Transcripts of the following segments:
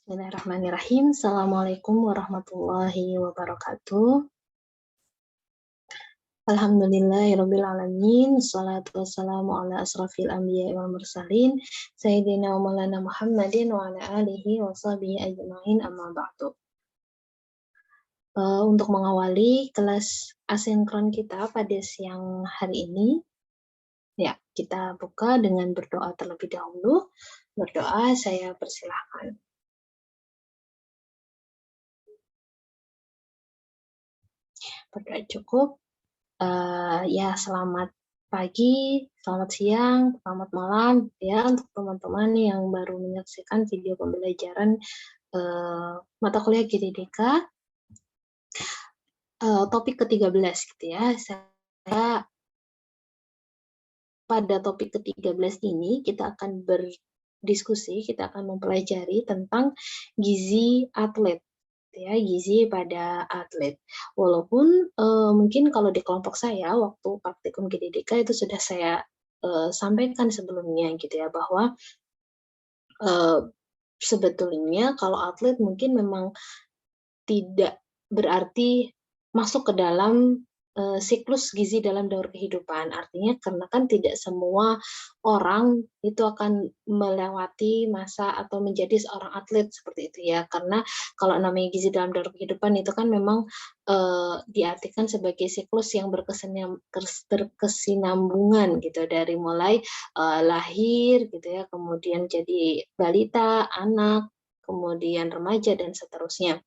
Bismillahirrahmanirrahim. Assalamualaikum warahmatullahi wabarakatuh. Alhamdulillahirabbil alamin. Shalatu wassalamu ala asrofil anbiya'i wal mursalin. Sayyidina wa maulana Muhammadin wa ala alihi wa sahbihi ajma'in, amma ba'du. Untuk mengawali kelas asinkron kita pada siang hari ini, ya, kita buka dengan berdoa terlebih dahulu. Berdoa, saya persilahkan. Berdoa cukup. Ya, selamat pagi, selamat siang, selamat malam ya untuk teman-teman yang baru menyaksikan video pembelajaran mata kuliah GDDK topik ke-13 gitu ya. Saya pada topik ke-13 ini kita akan berdiskusi, kita akan mempelajari tentang gizi atlet ya, gizi pada atlet. Walaupun mungkin kalau di kelompok saya waktu praktikum GDDK itu sudah saya sampaikan sebelumnya gitu ya, bahwa sebetulnya kalau atlet mungkin memang tidak berarti masuk ke dalam siklus gizi dalam daur kehidupan. Artinya karena kan tidak semua orang itu akan melewati masa atau menjadi seorang atlet seperti itu ya. Karena kalau namanya gizi dalam daur kehidupan itu kan memang diartikan sebagai siklus yang berkesinambungan gitu, dari mulai lahir gitu ya, kemudian jadi balita, anak, kemudian remaja dan seterusnya.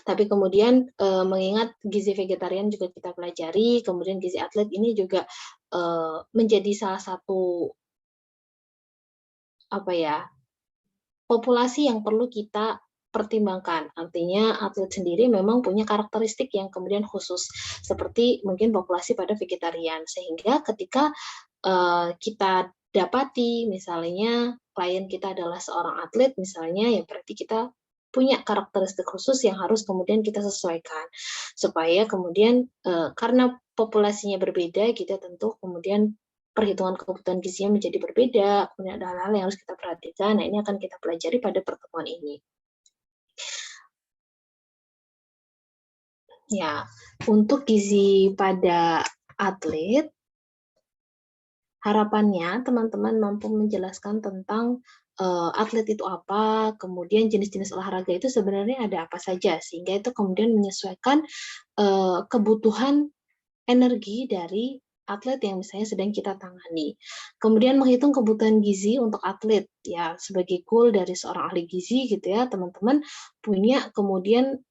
Tapi kemudian mengingat gizi vegetarian juga kita pelajari, kemudian gizi atlet ini juga menjadi salah satu populasi yang perlu kita pertimbangkan. Artinya atlet sendiri memang punya karakteristik yang kemudian khusus, seperti mungkin populasi pada vegetarian. Sehingga ketika kita dapati misalnya klien kita adalah seorang atlet misalnya, ya berarti kita punya karakteristik khusus yang harus kemudian kita sesuaikan, supaya kemudian karena populasinya berbeda gitu, tentu kemudian perhitungan kebutuhan gizinya menjadi berbeda, kemudian ada hal-hal yang harus kita perhatikan. Nah, ini akan kita pelajari pada pertemuan ini. Ya, untuk gizi pada atlet, harapannya teman-teman mampu menjelaskan tentang atlet itu apa, kemudian jenis-jenis olahraga itu sebenarnya ada apa saja, sehingga itu kemudian menyesuaikan kebutuhan energi dari atlet yang misalnya sedang kita tangani. Kemudian menghitung kebutuhan gizi untuk atlet, ya sebagai goal dari seorang ahli gizi gitu ya, teman-teman punya kemudian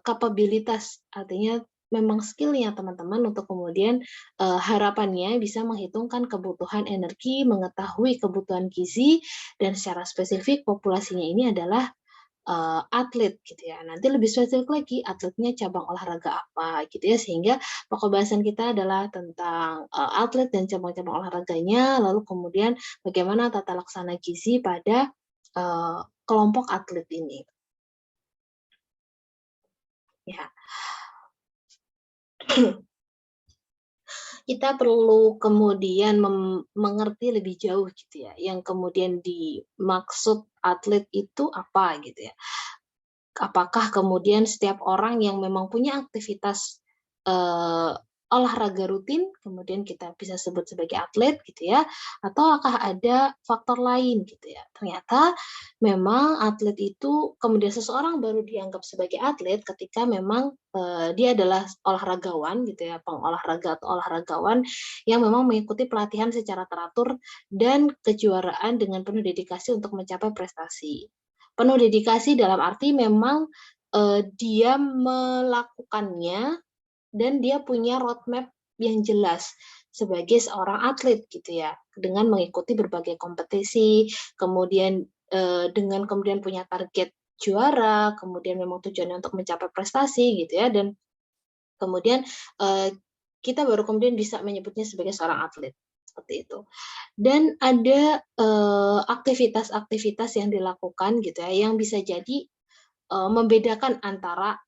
kapabilitas, artinya memang skill-nya teman-teman untuk kemudian harapannya bisa menghitungkan kebutuhan energi, mengetahui kebutuhan gizi, dan secara spesifik populasinya ini adalah atlet gitu ya. Nanti lebih spesifik lagi atletnya cabang olahraga apa gitu ya, sehingga pokok bahasan kita adalah tentang atlet dan cabang-cabang olahraganya, lalu kemudian bagaimana tata laksana gizi pada kelompok atlet ini. Ya. Kita perlu kemudian mengerti lebih jauh gitu ya, yang kemudian dimaksud atlet itu apa gitu ya. Apakah kemudian setiap orang yang memang punya aktivitas olahraga rutin, kemudian kita bisa sebut sebagai atlet gitu ya, atau apakah ada faktor lain gitu ya. Ternyata memang atlet itu kemudian seseorang baru dianggap sebagai atlet ketika memang dia adalah olahragawan gitu ya, pengolahraga atau olahragawan yang memang mengikuti pelatihan secara teratur dan kejuaraan dengan penuh dedikasi untuk mencapai prestasi. Penuh dedikasi dalam arti memang dia melakukannya dan dia punya roadmap yang jelas sebagai seorang atlet gitu ya, dengan mengikuti berbagai kompetisi, kemudian dengan kemudian punya target juara, kemudian memang tujuannya untuk mencapai prestasi gitu ya, dan kemudian kita baru kemudian bisa menyebutnya sebagai seorang atlet, seperti itu. Dan ada aktivitas-aktivitas yang dilakukan gitu ya, yang bisa jadi membedakan antara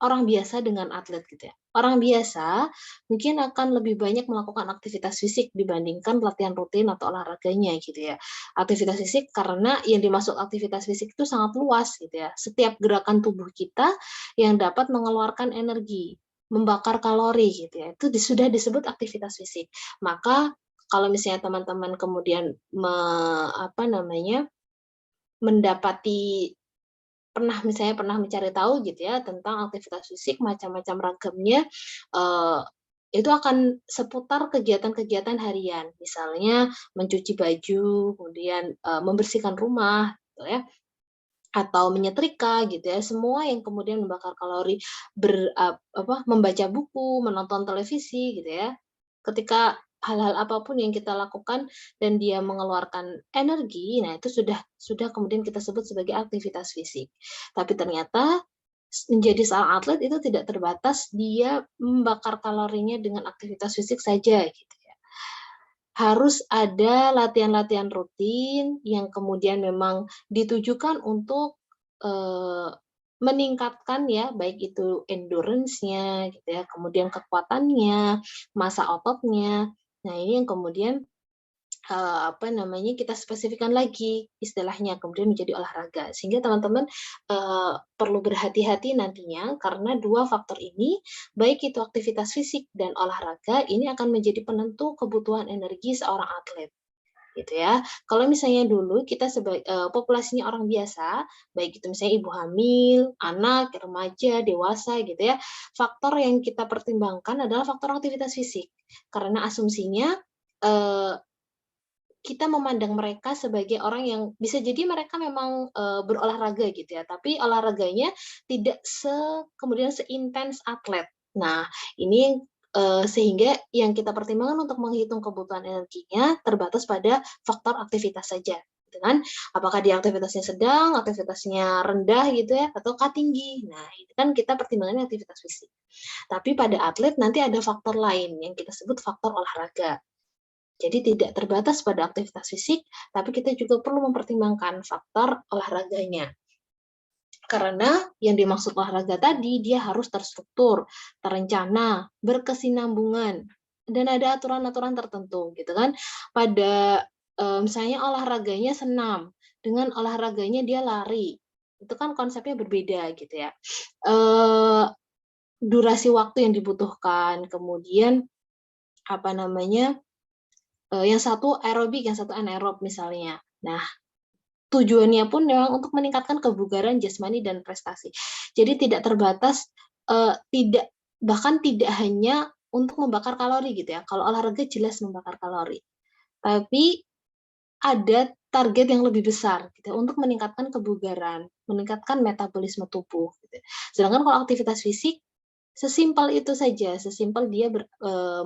orang biasa dengan atlet gitu ya. Orang biasa mungkin akan lebih banyak melakukan aktivitas fisik dibandingkan latihan rutin atau olahraganya gitu ya. Aktivitas fisik karena yang dimaksud aktivitas fisik itu sangat luas gitu ya. Setiap gerakan tubuh kita yang dapat mengeluarkan energi, membakar kalori gitu ya, itu sudah disebut aktivitas fisik. Maka kalau misalnya teman-teman kemudian apa namanya, mendapati misalnya pernah mencari tahu gitu ya tentang aktivitas fisik macam-macam ragamnya, eee, itu akan seputar kegiatan-kegiatan harian. Misalnya mencuci baju, kemudian, membersihkan rumah gitu ya, atau menyetrika gitu ya, semua yang kemudian membakar kalori, membaca buku, menonton televisi gitu ya. Ketika hal-hal apapun yang kita lakukan dan dia mengeluarkan energi, nah itu sudah kemudian kita sebut sebagai aktivitas fisik. Tapi ternyata menjadi seorang atlet itu tidak terbatas dia membakar kalorinya dengan aktivitas fisik saja gitu ya. Harus ada latihan-latihan rutin yang kemudian memang ditujukan untuk, meningkatkan ya, baik itu endurance-nya gitu ya, kemudian kekuatannya, massa ototnya. Nah, ini yang kemudian kita spesifikkan lagi istilahnya, kemudian menjadi olahraga. Sehingga teman-teman, perlu berhati-hati nantinya karena 2 faktor ini, baik itu aktivitas fisik dan olahraga, ini akan menjadi penentu kebutuhan energi seorang atlet, gitu ya. Kalau misalnya dulu kita populasinya orang biasa, baik itu misalnya ibu hamil, anak, remaja, dewasa gitu ya, faktor yang kita pertimbangkan adalah faktor aktivitas fisik. Karena asumsinya, eee kita memandang mereka sebagai orang yang bisa jadi mereka memang, berolahraga gitu ya, tapi olahraganya tidak kemudian seintens atlet. Nah, ini, sehingga yang kita pertimbangkan untuk menghitung kebutuhan energinya terbatas pada faktor aktivitas saja, gitu kan. Apakah dia aktivitasnya sedang, aktivitasnya rendah gitu ya, ataukah tinggi. Nah, itu kan kita pertimbangannya aktivitas fisik. Tapi pada atlet nanti ada faktor lain yang kita sebut faktor olahraga. Jadi tidak terbatas pada aktivitas fisik, tapi kita juga perlu mempertimbangkan faktor olahraganya. Karena yang dimaksud olahraga tadi, dia harus terstruktur, terencana, berkesinambungan, dan ada aturan-aturan tertentu gitu kan. Pada, misalnya olahraganya senam, dengan olahraganya dia lari, itu kan konsepnya berbeda gitu ya. Eee, Durasi waktu yang dibutuhkan, kemudian apa namanya, yang satu aerobik, yang satu anaerob misalnya. Nah, tujuannya pun memang untuk meningkatkan kebugaran jasmani dan prestasi. Jadi tidak terbatas, bahkan tidak hanya untuk membakar kalori gitu ya, kalau olahraga jelas membakar kalori, tapi ada target yang lebih besar gitu ya, untuk meningkatkan kebugaran, meningkatkan metabolisme tubuh gitu. Sedangkan kalau aktivitas fisik sesimpel itu saja, sesimpel dia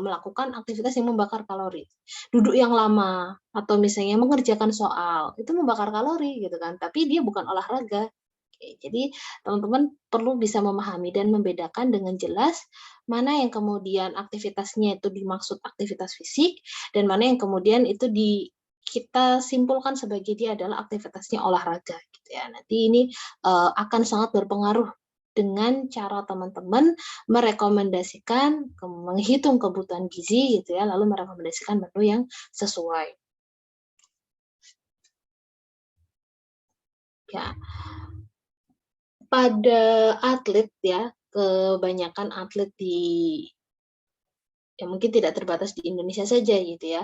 melakukan aktivitas yang membakar kalori. Duduk yang lama, atau misalnya mengerjakan soal, itu membakar kalori gitu kan, tapi dia bukan olahraga. Oke, jadi teman-teman perlu bisa memahami dan membedakan dengan jelas, mana yang kemudian aktivitasnya itu dimaksud aktivitas fisik, dan mana yang kemudian itu kita simpulkan sebagai dia adalah aktivitasnya olahraga gitu ya. Nanti ini, akan sangat berpengaruh dengan cara teman-teman merekomendasikan, menghitung kebutuhan gizi gitu ya, lalu merekomendasikan menu yang sesuai. Ya, pada atlet ya, kebanyakan atlet ya mungkin tidak terbatas di Indonesia saja gitu ya,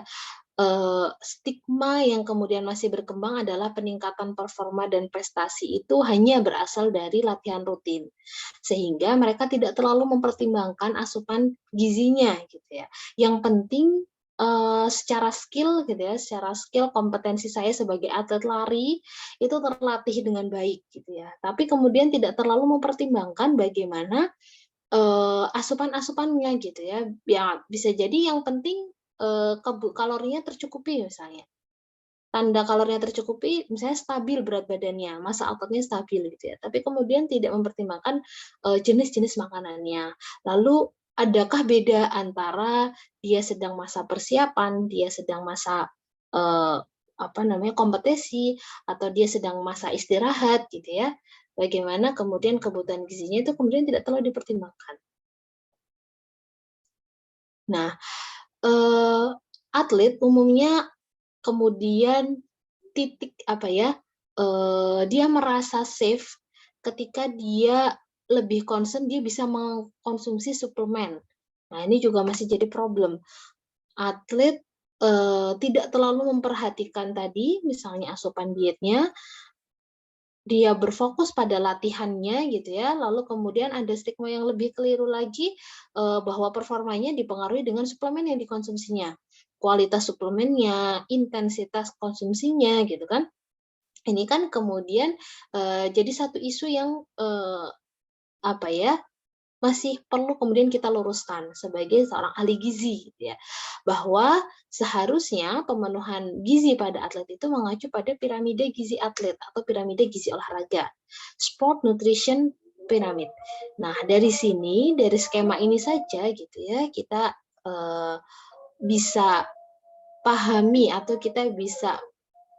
stigma yang kemudian masih berkembang adalah peningkatan performa dan prestasi itu hanya berasal dari latihan rutin. Sehingga mereka tidak terlalu mempertimbangkan asupan gizinya gitu ya. Yang penting, secara skill gitu ya, secara skill kompetensi saya sebagai atlet lari itu terlatih dengan baik gitu ya. Tapi kemudian tidak terlalu mempertimbangkan bagaimana, asupan-asupannya gitu ya. Ya bisa jadi yang penting, kalorinya tercukupi misalnya. Tanda kalorinya tercukupi misalnya stabil berat badannya, massa ototnya stabil gitu ya. Tapi kemudian tidak mempertimbangkan, jenis-jenis makanannya. Lalu adakah beda antara dia sedang masa persiapan, dia sedang masa, eee, kompetisi, atau dia sedang masa istirahat gitu ya. Bagaimana kemudian kebutuhan gizinya itu kemudian tidak terlalu dipertimbangkan. Nah, atlet umumnya kemudian dia merasa safe ketika dia lebih concern dia bisa mengkonsumsi suplemen. Nah, ini juga masih jadi problem. Atlet, tidak terlalu memperhatikan tadi, misalnya asupan dietnya, dia berfokus pada latihannya gitu ya, lalu kemudian ada stigma yang lebih keliru lagi, bahwa performanya dipengaruhi dengan suplemen yang dikonsumsinya. Kualitas suplemennya, intensitas konsumsinya gitu kan. Ini kan kemudian, jadi satu isu yang, apa ya, masih perlu kemudian kita luruskan sebagai seorang ahli gizi gitu ya, bahwa seharusnya pemenuhan gizi pada atlet itu mengacu pada piramida gizi atlet atau piramida gizi olahraga, sport nutrition pyramid. Nah, dari sini, dari skema ini saja gitu ya, kita, bisa pahami atau kita bisa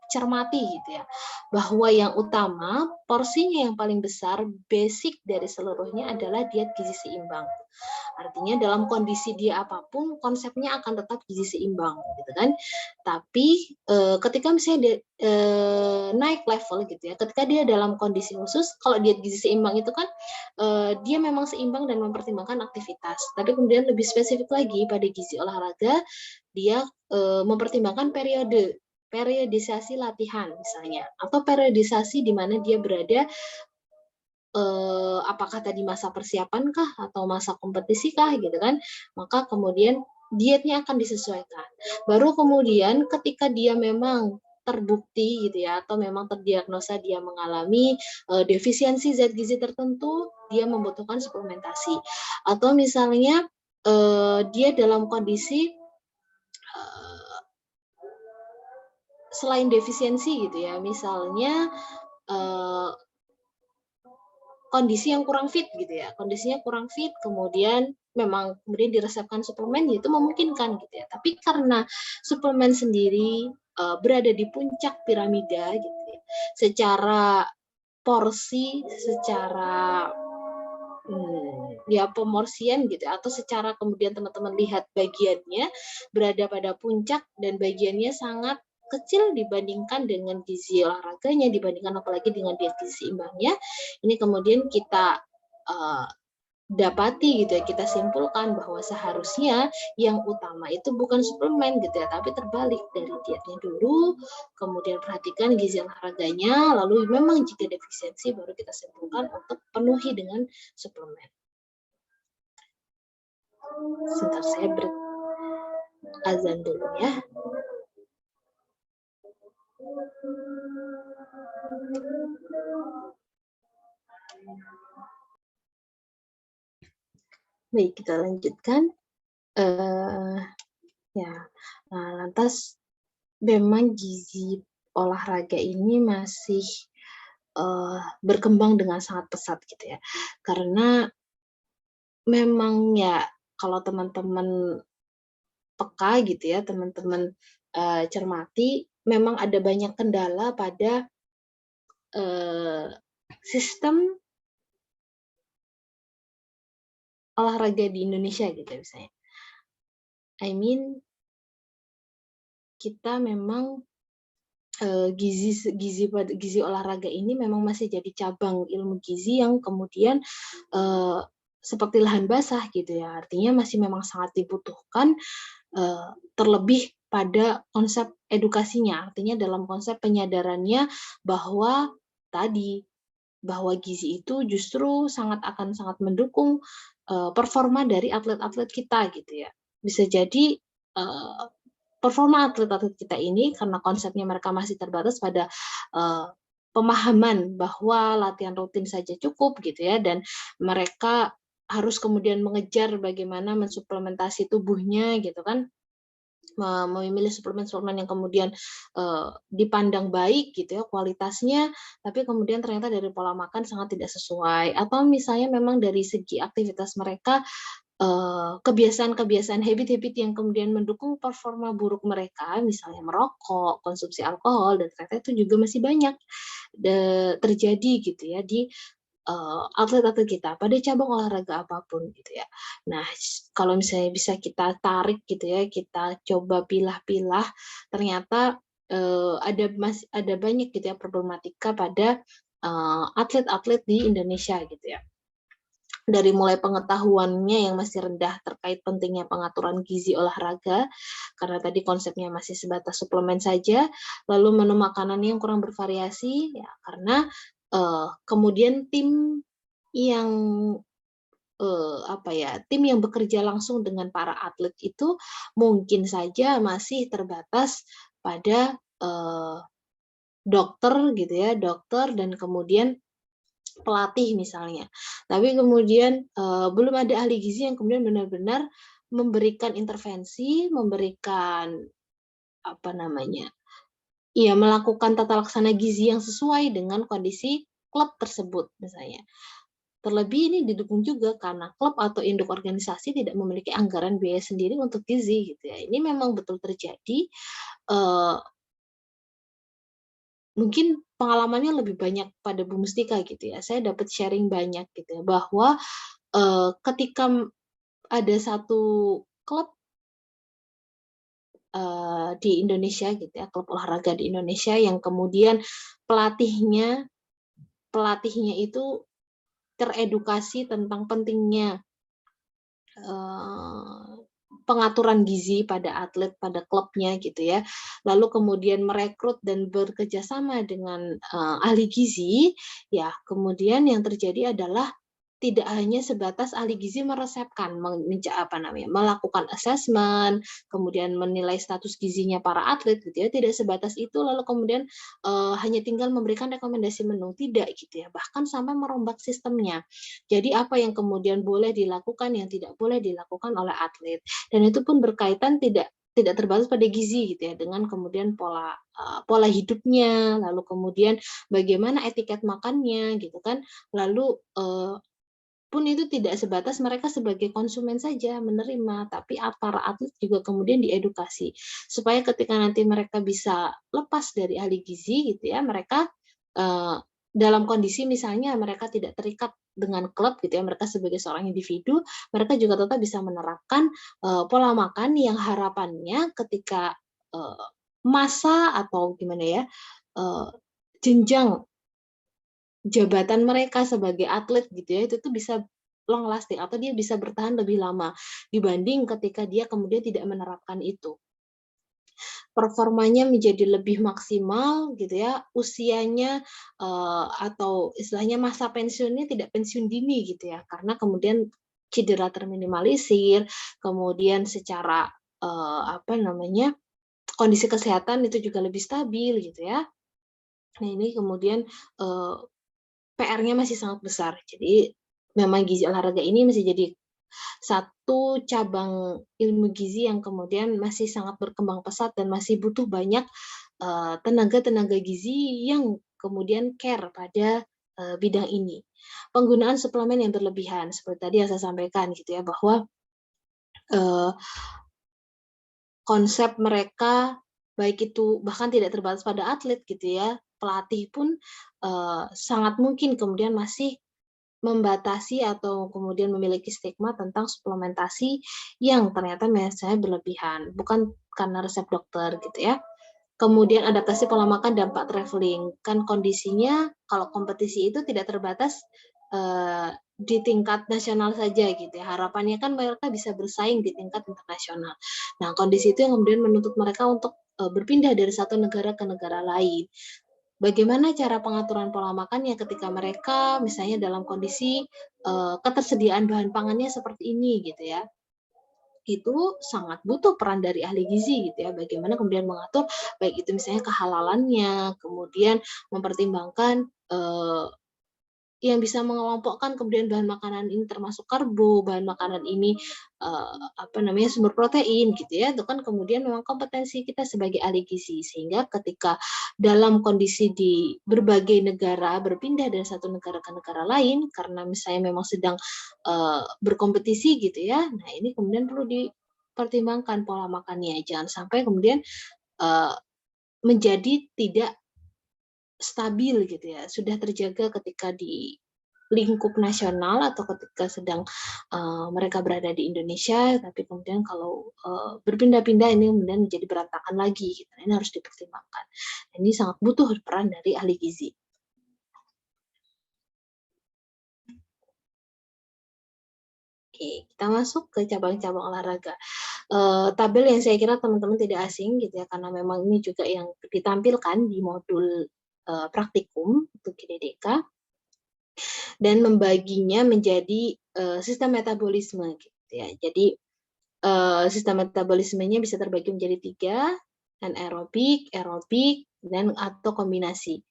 cermati gitu ya, bahwa yang utama, porsinya yang paling besar, basic dari seluruhnya adalah diet gizi seimbang. Artinya dalam kondisi dia apapun, konsepnya akan tetap gizi seimbang, gitu kan. Tapi ketika misalnya dia naik level gitu ya, ketika dia dalam kondisi khusus, kalau diet gizi seimbang itu kan dia memang seimbang dan mempertimbangkan aktivitas. Tapi kemudian lebih spesifik lagi pada gizi olahraga, dia mempertimbangkan periodisasi latihan misalnya, atau periodisasi di mana dia berada, apakah tadi masa persiapan kah atau masa kompetisi kah gitu kan, maka kemudian dietnya akan disesuaikan. Baru kemudian ketika dia memang terbukti gitu ya, atau memang terdiagnosa dia mengalami defisiensi zat gizi tertentu, dia membutuhkan suplementasi. Atau misalnya dia dalam kondisi selain defisiensi gitu ya, misalnya kondisi yang kurang fit gitu ya, kondisinya kurang fit, kemudian memang kemudian diresepkan suplemen, itu memungkinkan gitu ya. Tapi karena suplemen sendiri berada di puncak piramida gitu ya, secara porsi, secara ya pemorsian gitu atau secara kemudian teman-teman lihat bagiannya berada pada puncak dan bagiannya sangat kecil dibandingkan dengan gizi olahraganya, dibandingkan apalagi dengan diet gizi seimbangnya, ini kemudian kita dapati gitu ya, kita simpulkan bahwa seharusnya yang utama itu bukan suplemen gitu ya, tapi terbalik, dari dietnya dulu, kemudian perhatikan gizi olahraganya, lalu memang jika defisiensi baru kita simpulkan untuk penuhi dengan suplemen. Sebentar, saya azan dulu ya. Baik, kita lanjutkan. Lantas memang gizi olahraga ini masih berkembang dengan sangat pesat gitu ya. Karena memang ya kalau teman-teman peka gitu ya, teman-teman cermati, memang ada banyak kendala pada sistem olahraga di Indonesia gitu ya misalnya. I mean, kita memang gizi olahraga ini memang masih jadi cabang ilmu gizi yang kemudian seperti lahan basah gitu ya. Artinya masih memang sangat dibutuhkan, terlebih pada konsep edukasinya. Artinya dalam konsep penyadarannya bahwa gizi itu justru akan sangat mendukung performa dari atlet-atlet kita gitu ya. Bisa jadi performa atlet-atlet kita ini karena konsepnya mereka masih terbatas pada pemahaman bahwa latihan rutin saja cukup gitu ya, dan mereka harus kemudian mengejar bagaimana mensuplementasi tubuhnya gitu kan, memilih suplemen-suplemen yang kemudian dipandang baik gitu ya kualitasnya, tapi kemudian ternyata dari pola makan sangat tidak sesuai, atau misalnya memang dari segi aktivitas mereka kebiasaan-kebiasaan, habit-habit yang kemudian mendukung performa buruk mereka, misalnya merokok, konsumsi alkohol, dan ternyata itu juga masih banyak terjadi gitu ya di atlet-atlet kita pada cabang olahraga apapun gitu ya. Nah, kalau misalnya bisa kita tarik gitu ya, kita coba pilah-pilah, ternyata ada banyak gitu ya problematika pada atlet-atlet di Indonesia gitu ya. Dari mulai pengetahuannya yang masih rendah terkait pentingnya pengaturan gizi olahraga, karena tadi konsepnya masih sebatas suplemen saja, lalu menu makanan yang kurang bervariasi, ya karena kemudian tim yang tim yang bekerja langsung dengan para atlet itu mungkin saja masih terbatas pada dokter gitu ya, dokter dan kemudian pelatih misalnya. Tapi kemudian belum ada ahli gizi yang kemudian benar-benar memberikan intervensi, memberikan apa namanya, iya melakukan tata laksana gizi yang sesuai dengan kondisi klub tersebut misalnya. Terlebih ini didukung juga karena klub atau induk organisasi tidak memiliki anggaran biaya sendiri untuk gizi gitu ya. Ini memang betul terjadi, eee, mungkin pengalamannya lebih banyak pada Bu Mustika gitu ya. Saya dapat sharing banyak gitu ya, bahwa ketika ada satu klub, di Indonesia gitu ya, klub olahraga di Indonesia yang kemudian pelatihnya pelatihnya itu teredukasi tentang pentingnya pengaturan gizi pada atlet, pada klubnya gitu ya. Lalu kemudian merekrut dan bekerja sama dengan, ahli gizi, ya kemudian yang terjadi adalah tidak hanya sebatas ahli gizi meresepkan, melakukan assessment, kemudian menilai status gizinya para atlet gitu ya, tidak sebatas itu lalu kemudian, hanya tinggal memberikan rekomendasi menu, tidak gitu ya, bahkan sampai merombak sistemnya. Jadi apa yang kemudian boleh dilakukan, yang tidak boleh dilakukan oleh atlet, dan itu pun berkaitan tidak tidak terbatas pada gizi gitu ya, dengan kemudian pola hidupnya, lalu kemudian bagaimana etiket makannya gitu kan, lalu, pun itu tidak sebatas mereka sebagai konsumen saja menerima, tapi para atlet juga kemudian diedukasi. Supaya ketika nanti mereka bisa lepas dari ahli gizi gitu ya, mereka, eee, dalam kondisi misalnya mereka tidak terikat dengan klub gitu ya, mereka sebagai seorang individu, mereka juga tetap bisa menerapkan, pola makan yang harapannya ketika, eee, masa atau gimana ya, eee, jenjang jabatan mereka sebagai atlet gitu ya, itu tuh bisa long lasting atau dia bisa bertahan lebih lama dibanding ketika dia kemudian tidak menerapkan itu. Performanya menjadi lebih maksimal gitu ya, usianya, atau istilahnya masa pensiunnya tidak pensiun dini gitu ya, karena kemudian cedera terminimalisir, kemudian secara, kondisi kesehatan itu juga lebih stabil gitu ya. Nah ini kemudian, PR-nya masih sangat besar. Jadi memang gizi olahraga ini masih jadi satu cabang ilmu gizi yang kemudian masih sangat berkembang pesat dan masih butuh banyak, tenaga-tenaga gizi yang kemudian care pada, bidang ini. Penggunaan suplemen yang berlebihan, seperti tadi yang saya sampaikan gitu ya, bahwa, eee, konsep mereka, baik itu bahkan tidak terbatas pada atlet gitu ya, pelatih pun, sangat mungkin kemudian masih membatasi atau kemudian memiliki stigma tentang suplementasi yang ternyata misalnya berlebihan, bukan karena resep dokter gitu ya. Kemudian adaptasi pola makan, dampak traveling. Kan kondisinya kalau kompetisi itu tidak terbatas, di tingkat nasional saja gitu ya, harapannya kan mereka bisa bersaing di tingkat internasional. Nah, kondisi itu yang kemudian menuntut mereka untuk, berpindah dari satu negara ke negara lain. Bagaimana cara pengaturan pola makannya ketika mereka misalnya dalam kondisi, ketersediaan bahan pangannya seperti ini gitu ya. Itu sangat butuh peran dari ahli gizi gitu ya, bagaimana kemudian mengatur baik itu misalnya kehalalannya, kemudian mempertimbangkan, yang bisa mengelompokkan kemudian bahan makanan ini termasuk karbo, bahan makanan ini, sumber protein gitu ya, itu kan kemudian memang kompetensi kita sebagai ahli gizi. Sehingga ketika dalam kondisi di berbagai negara, berpindah dari satu negara ke negara lain, karena misalnya memang sedang, berkompetisi gitu ya, nah ini kemudian perlu dipertimbangkan pola makannya. Jangan sampai kemudian, eee, menjadi tidak stabil gitu ya, sudah terjaga ketika di lingkup nasional atau ketika sedang mereka berada di Indonesia, tapi kemudian kalau berpindah-pindah ini kemudian menjadi berantakan lagi, gitu. Ini harus dipertimbangkan. Ini sangat butuh peran dari ahli gizi. Oke, kita masuk ke cabang-cabang olahraga. Tabel yang saya kira teman-teman tidak asing gitu ya, karena memang ini juga yang ditampilkan di modul praktikum untuk GDDK. Dan membaginya menjadi sistem metabolisme gitu ya. Jadi sistem metabolismenya bisa terbagi menjadi 3, anaerobik, aerobik, dan atau kombinasi.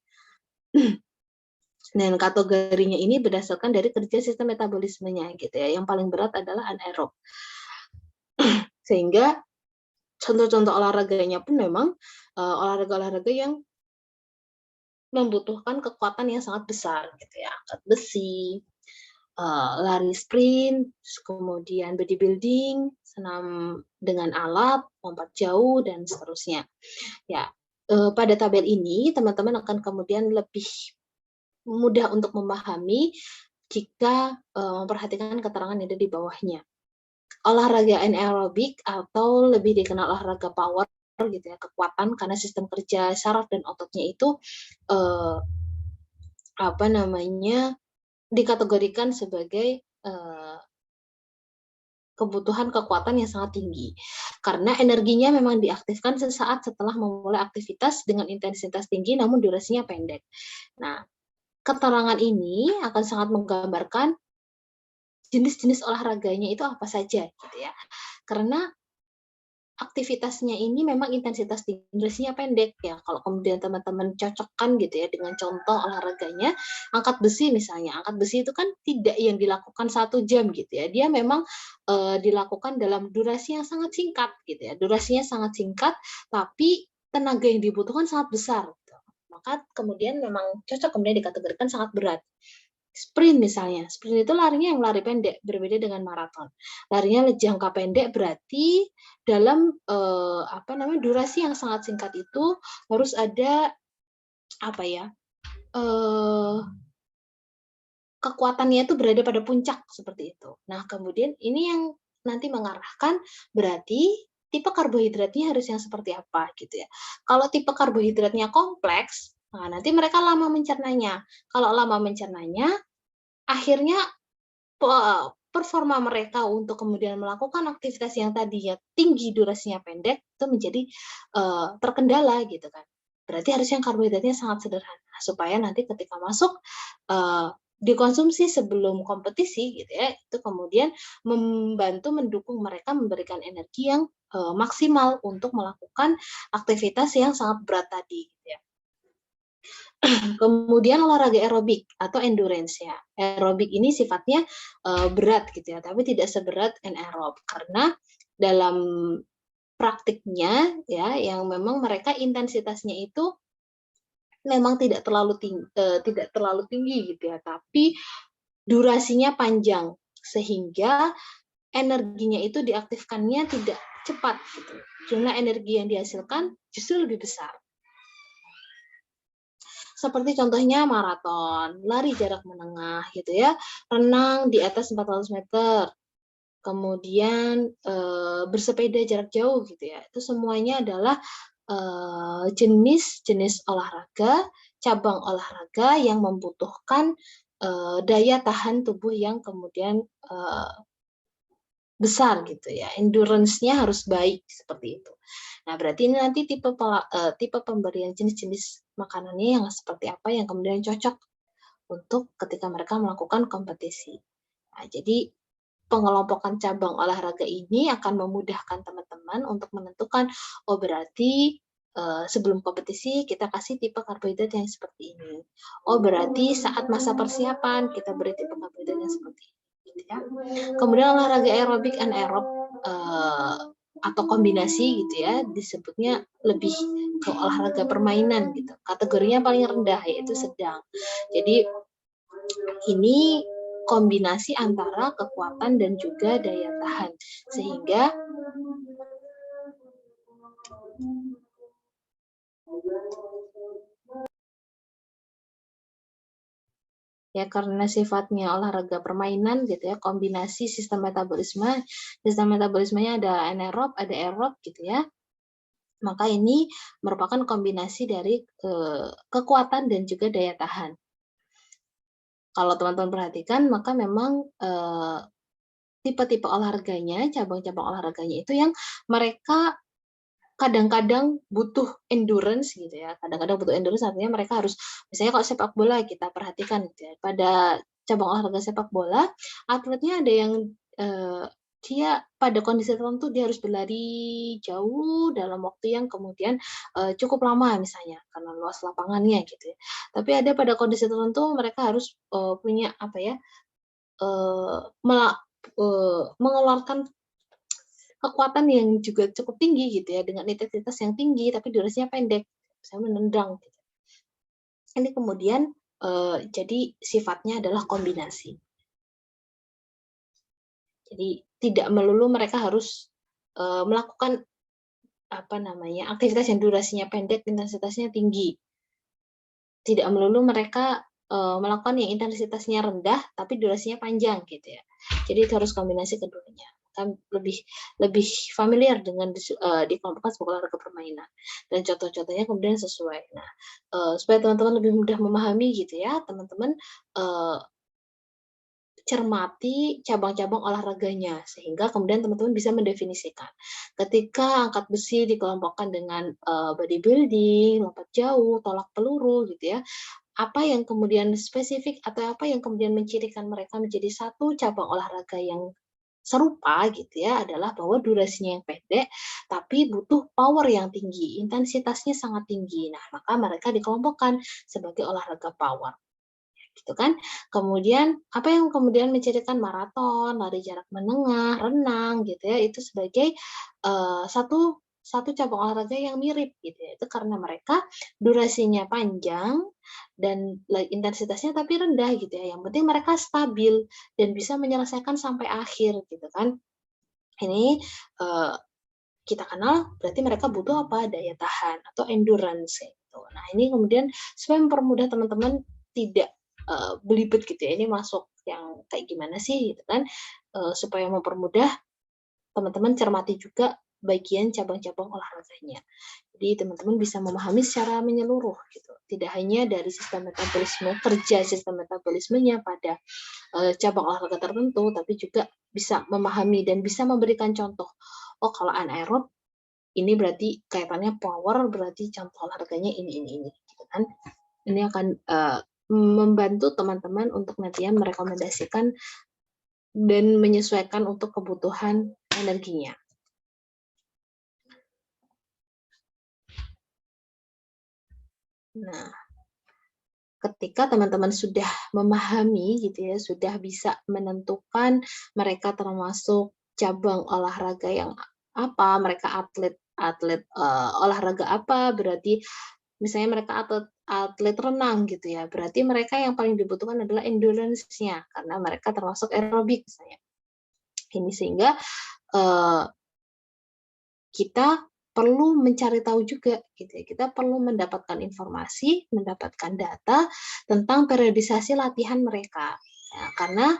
Dan kategorinya ini berdasarkan dari kerja sistem metabolismenya gitu ya. Yang paling berat adalah anaerob. Sehingga contoh-contoh olahraganya pun memang olahraga-olahraga yang membutuhkan kekuatan yang sangat besar gitu ya. Angkat besi, lari sprint, kemudian bodybuilding, senam dengan alat, lompat jauh, dan seterusnya. Ya, pada tabel ini teman-teman akan kemudian lebih mudah untuk memahami jika memperhatikan keterangan yang ada di bawahnya. Olahraga anaerobik atau lebih dikenal olahraga power gitu ya, kekuatan karena sistem kerja saraf dan ototnya itu apa namanya dikategorikan sebagai kebutuhan kekuatan yang sangat tinggi. Karena energinya memang diaktifkan sesaat setelah memulai aktivitas dengan intensitas tinggi namun durasinya pendek. Nah, keterangan ini akan sangat menggambarkan jenis-jenis olahraganya itu apa saja gitu ya. Karena aktivitasnya ini memang intensitas tinggi, durasinya pendek ya. Kalau kemudian teman-teman cocokkan gitu ya dengan contoh olahraganya, angkat besi misalnya. Angkat besi itu kan tidak yang dilakukan 1 jam gitu ya. Dia memang dilakukan dalam durasi yang sangat singkat gitu ya. Durasinya sangat singkat, tapi tenaga yang dibutuhkan sangat besar. Gitu. Maka kemudian memang cocok kemudian dikategorikan sangat berat. Sprint misalnya, sprint itu larinya yang lari pendek, berbeda dengan maraton. Larinya jangka pendek berarti dalam durasi yang sangat singkat itu harus ada apa ya kekuatannya itu berada pada puncak seperti itu. Nah kemudian ini yang nanti mengarahkan berarti tipe karbohidratnya harus yang seperti apa gitu ya. Kalau tipe karbohidratnya kompleks, nah nanti mereka lama mencernanya. Kalau lama mencernanya, akhirnya performa mereka untuk kemudian melakukan aktivitas yang tadinya tinggi durasinya pendek itu menjadi terkendala gitu kan. Berarti harus yang karbohidratnya sangat sederhana supaya nanti ketika masuk dikonsumsi sebelum kompetisi gitu ya, itu kemudian membantu mendukung mereka memberikan energi yang maksimal untuk melakukan aktivitas yang sangat berat tadi gitu ya. Kemudian olahraga aerobik atau endurance ya. Aerobik ini sifatnya berat gitu ya, tapi tidak seberat anaerob karena dalam praktiknya ya yang memang mereka intensitasnya itu memang tidak terlalu tinggi gitu ya, tapi durasinya panjang sehingga energinya itu diaktifkannya tidak cepat gitu. Jumlah energi yang dihasilkan justru lebih besar. Seperti contohnya maraton, lari jarak menengah gitu ya, renang di atas 400 meter, kemudian bersepeda jarak jauh gitu ya. Itu semuanya adalah jenis-jenis olahraga, cabang olahraga yang membutuhkan daya tahan tubuh yang kemudian besar gitu ya, endurance-nya harus baik seperti itu. Nah, berarti ini nanti tipe pemberian jenis-jenis makanannya yang seperti apa yang kemudian cocok untuk ketika mereka melakukan kompetisi. Nah, jadi pengelompokan cabang olahraga ini akan memudahkan teman-teman untuk menentukan, oh berarti sebelum kompetisi kita kasih tipe karbohidrat yang seperti ini. Oh berarti saat masa persiapan kita beri tipe karbohidrat yang seperti ini. Gitu ya. Kemudian olahraga aerobik anaerob atau kombinasi gitu ya, disebutnya lebih ke olahraga permainan gitu. Kategorinya paling rendah yaitu sedang. Jadi ini kombinasi antara kekuatan dan juga daya tahan sehingga ya karena sifatnya olahraga permainan gitu ya, kombinasi sistem metabolismenya ada anaerob, ada aerob gitu ya. Maka ini merupakan kombinasi dari kekuatan dan juga daya tahan. Kalau teman-teman perhatikan, maka memang tipe-tipe olahraganya, cabang-cabang olahraganya itu yang mereka kadang-kadang butuh endurance gitu ya. Kadang-kadang butuh endurance artinya mereka harus, misalnya kalau sepak bola kita perhatikan gitu ya, pada cabang olahraga sepak bola, atletnya ada yang dia pada kondisi tertentu dia harus berlari jauh dalam waktu yang kemudian cukup lama misalnya karena luas lapangannya gitu ya. Tapi ada pada kondisi tertentu mereka harus punya apa ya, mengeluarkan kekuatan yang juga cukup tinggi gitu ya, dengan intensitas yang tinggi tapi durasinya pendek, misalnya menendang gitu. Ini kemudian, jadi sifatnya adalah kombinasi. Jadi tidak melulu mereka harus, melakukan apa namanya, aktivitas yang durasinya pendek, intensitasnya tinggi. Tidak melulu mereka, melakukan yang intensitasnya rendah tapi durasinya panjang gitu ya. Jadi itu harus kombinasi keduanya. Kan lebih lebih familiar dengan dikelompokkan sebagai olahraga permainan dan contoh-contohnya kemudian sesuai. Nah, supaya teman-teman lebih mudah memahami gitu ya, teman-teman, eee, cermati cabang-cabang olahraganya, sehingga kemudian teman-teman bisa mendefinisikan. Ketika angkat besi dikelompokkan dengan, bodybuilding, lompat jauh, tolak peluru gitu ya, apa yang kemudian spesifik atau apa yang kemudian mencirikan mereka menjadi satu cabang olahraga yang serupa gitu ya, adalah bahwa durasinya yang pendek, tapi butuh power yang tinggi, intensitasnya sangat tinggi. Nah, maka mereka dikelompokkan sebagai olahraga power, gitu kan. Kemudian, apa yang kemudian mencirikan maraton, lari jarak menengah, renang gitu ya, itu sebagai, satu satu cabang olahraga yang mirip gitu ya. Itu karena mereka durasinya panjang dan intensitasnya tapi rendah gitu ya, yang penting mereka stabil dan bisa menyelesaikan sampai akhir gitu kan. Ini, kita kenal berarti mereka butuh apa, daya tahan atau endurance gitu. Nah ini kemudian supaya mempermudah teman-teman tidak, belibet gitu ya, ini masuk yang kayak gimana sih gitu kan, supaya mempermudah teman-teman cermati juga bagian cabang-cabang olahraganya. Jadi teman-teman bisa memahami secara menyeluruh gitu, tidak hanya dari sistem metabolisme, kerja sistem metabolismenya pada, cabang olahraga tertentu, tapi juga bisa memahami dan bisa memberikan contoh. Oh kalau anaerob ini berarti kaitannya power, berarti contoh olahraganya ini, gitu kan. Ini akan, membantu teman-teman untuk nantinya merekomendasikan dan menyesuaikan untuk kebutuhan energinya. Nah, ketika teman-teman sudah memahami gitu ya, sudah bisa menentukan mereka termasuk cabang olahraga yang apa, mereka atlet atlet, olahraga apa, berarti misalnya mereka atlet atlet renang gitu ya, berarti mereka yang paling dibutuhkan adalah endurance-nya, karena mereka termasuk aerobik misalnya. Ini sehingga, eee, kita perlu mencari tahu juga gitu ya, kita perlu mendapatkan informasi, mendapatkan data tentang periodisasi latihan mereka. Ya, karena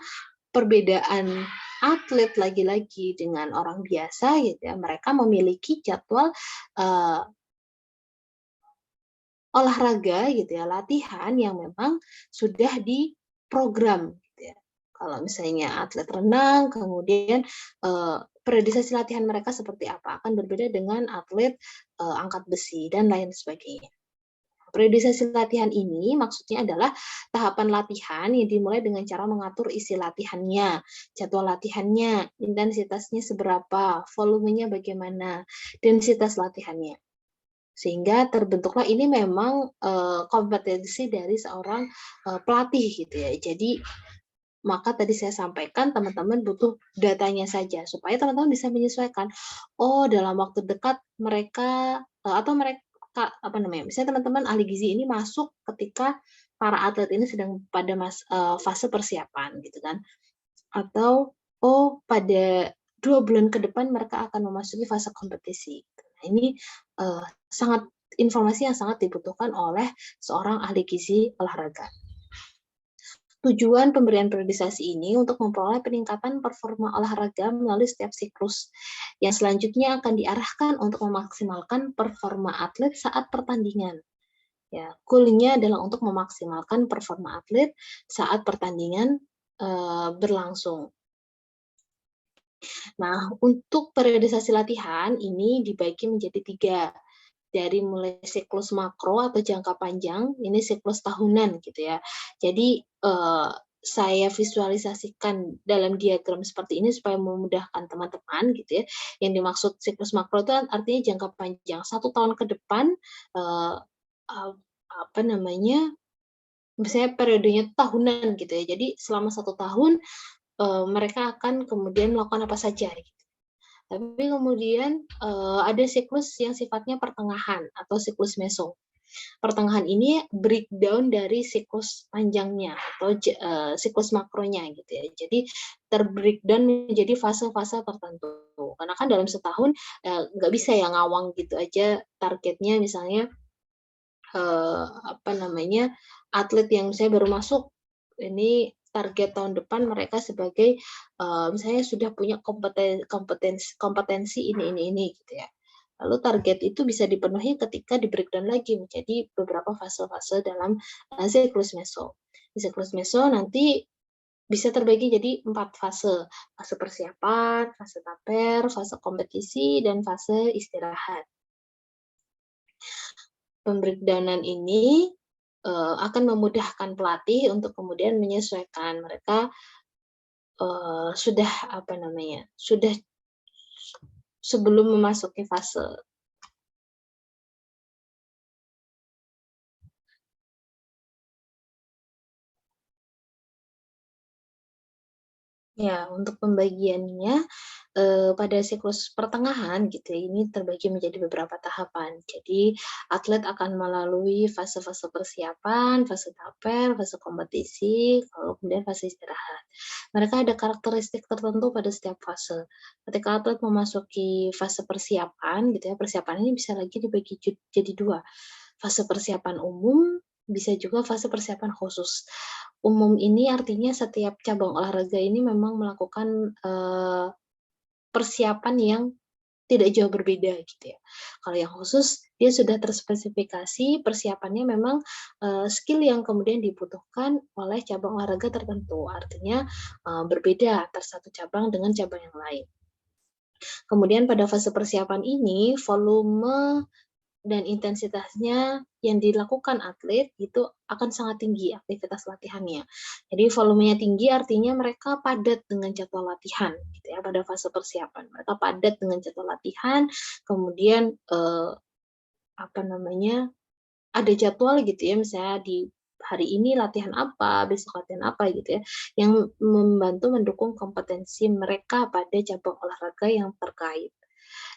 perbedaan atlet lagi-lagi dengan orang biasa gitu ya, mereka memiliki jadwal, eee, olahraga gitu ya, latihan yang memang sudah diprogram gitu ya. Kalau misalnya atlet renang, kemudian, periodisasi latihan mereka seperti apa, akan berbeda dengan atlet, angkat besi dan lain sebagainya. Periodisasi latihan ini maksudnya adalah tahapan latihan yang dimulai dengan cara mengatur isi latihannya, jadwal latihannya, intensitasnya seberapa, volumenya bagaimana, densitas latihannya. Sehingga terbentuklah ini memang, kompetensi dari seorang, pelatih gitu ya. Jadi, maka tadi saya sampaikan teman-teman butuh datanya saja supaya teman-teman bisa menyesuaikan. Oh dalam waktu dekat mereka, atau mereka apa namanya, misalnya teman-teman ahli gizi ini masuk ketika para atlet ini sedang pada fase persiapan gitu kan. Atau, oh pada 2 bulan ke depan mereka akan memasuki fase kompetisi. Nah ini, sangat informasi yang sangat dibutuhkan oleh seorang ahli gizi olahraga. Tujuan pemberian periodisasi ini untuk memperoleh peningkatan performa olahraga melalui setiap siklus, yang selanjutnya akan diarahkan untuk memaksimalkan performa atlet saat pertandingan. Ya, goal-nya adalah untuk memaksimalkan performa atlet saat pertandingan berlangsung. Nah, untuk periodisasi latihan ini dibagi menjadi 3, dari mulai siklus makro atau jangka panjang, ini siklus tahunan gitu ya. Jadi, saya visualisasikan dalam diagram seperti ini supaya memudahkan teman-teman gitu ya. Yang dimaksud siklus makro itu artinya jangka panjang, 1 tahun ke depan, eee, apa namanya, misalnya periodenya tahunan gitu ya. Jadi selama 1 tahun, mereka akan kemudian melakukan apa saja gitu. Tapi kemudian, ada siklus yang sifatnya pertengahan atau siklus meso. Pertengahan ini breakdown dari siklus panjangnya atau siklus makronya gitu ya. Jadi ter-breakdown menjadi fase-fase tertentu. Karena kan dalam setahun, nggak bisa ya ngawang gitu aja targetnya misalnya, apa namanya, atlet yang misalnya baru masuk, ini target tahun depan mereka sebagai, misalnya sudah punya kompetensi ini gitu ya. Lalu target itu bisa dipenuhi ketika di-breakdown lagi menjadi beberapa fase-fase dalam, siklus meso. Di siklus meso nanti bisa terbagi jadi 4 fase, fase persiapan, fase taper, fase kompetisi, dan fase istirahat. Pem-breakdown-an ini, akan memudahkan pelatih untuk kemudian menyesuaikan mereka, sudah apa namanya, sudah sebelum memasuki fase. Ya, untuk pembagiannya, pada siklus pertengahan gitu ya, ini terbagi menjadi beberapa tahapan. Jadi, atlet akan melalui fase-fase persiapan, fase taper, fase kompetisi, lalu kemudian fase istirahat. Mereka ada karakteristik tertentu pada setiap fase. Ketika atlet memasuki fase persiapan gitu ya, persiapan ini bisa lagi dibagi jadi 2, fase persiapan umum, bisa juga fase persiapan khusus. Umum ini artinya setiap cabang olahraga ini memang melakukan, persiapan yang tidak jauh berbeda gitu ya. Kalau yang khusus, dia sudah terspesifikasi persiapannya memang, skill yang kemudian dibutuhkan oleh cabang olahraga tertentu. Artinya, berbeda antara satu cabang dengan cabang yang lain. Kemudian pada fase persiapan ini, volume dan intensitasnya yang dilakukan atlet itu akan sangat tinggi aktivitas latihannya. Jadi volumenya tinggi artinya mereka padat dengan jadwal latihan gitu ya pada fase persiapan. Mereka padat dengan jadwal latihan, kemudian, apa namanya, ada jadwal gitu ya misalnya di hari ini latihan apa, besok latihan apa gitu ya, yang membantu mendukung kompetensi mereka pada cabang olahraga yang terkait.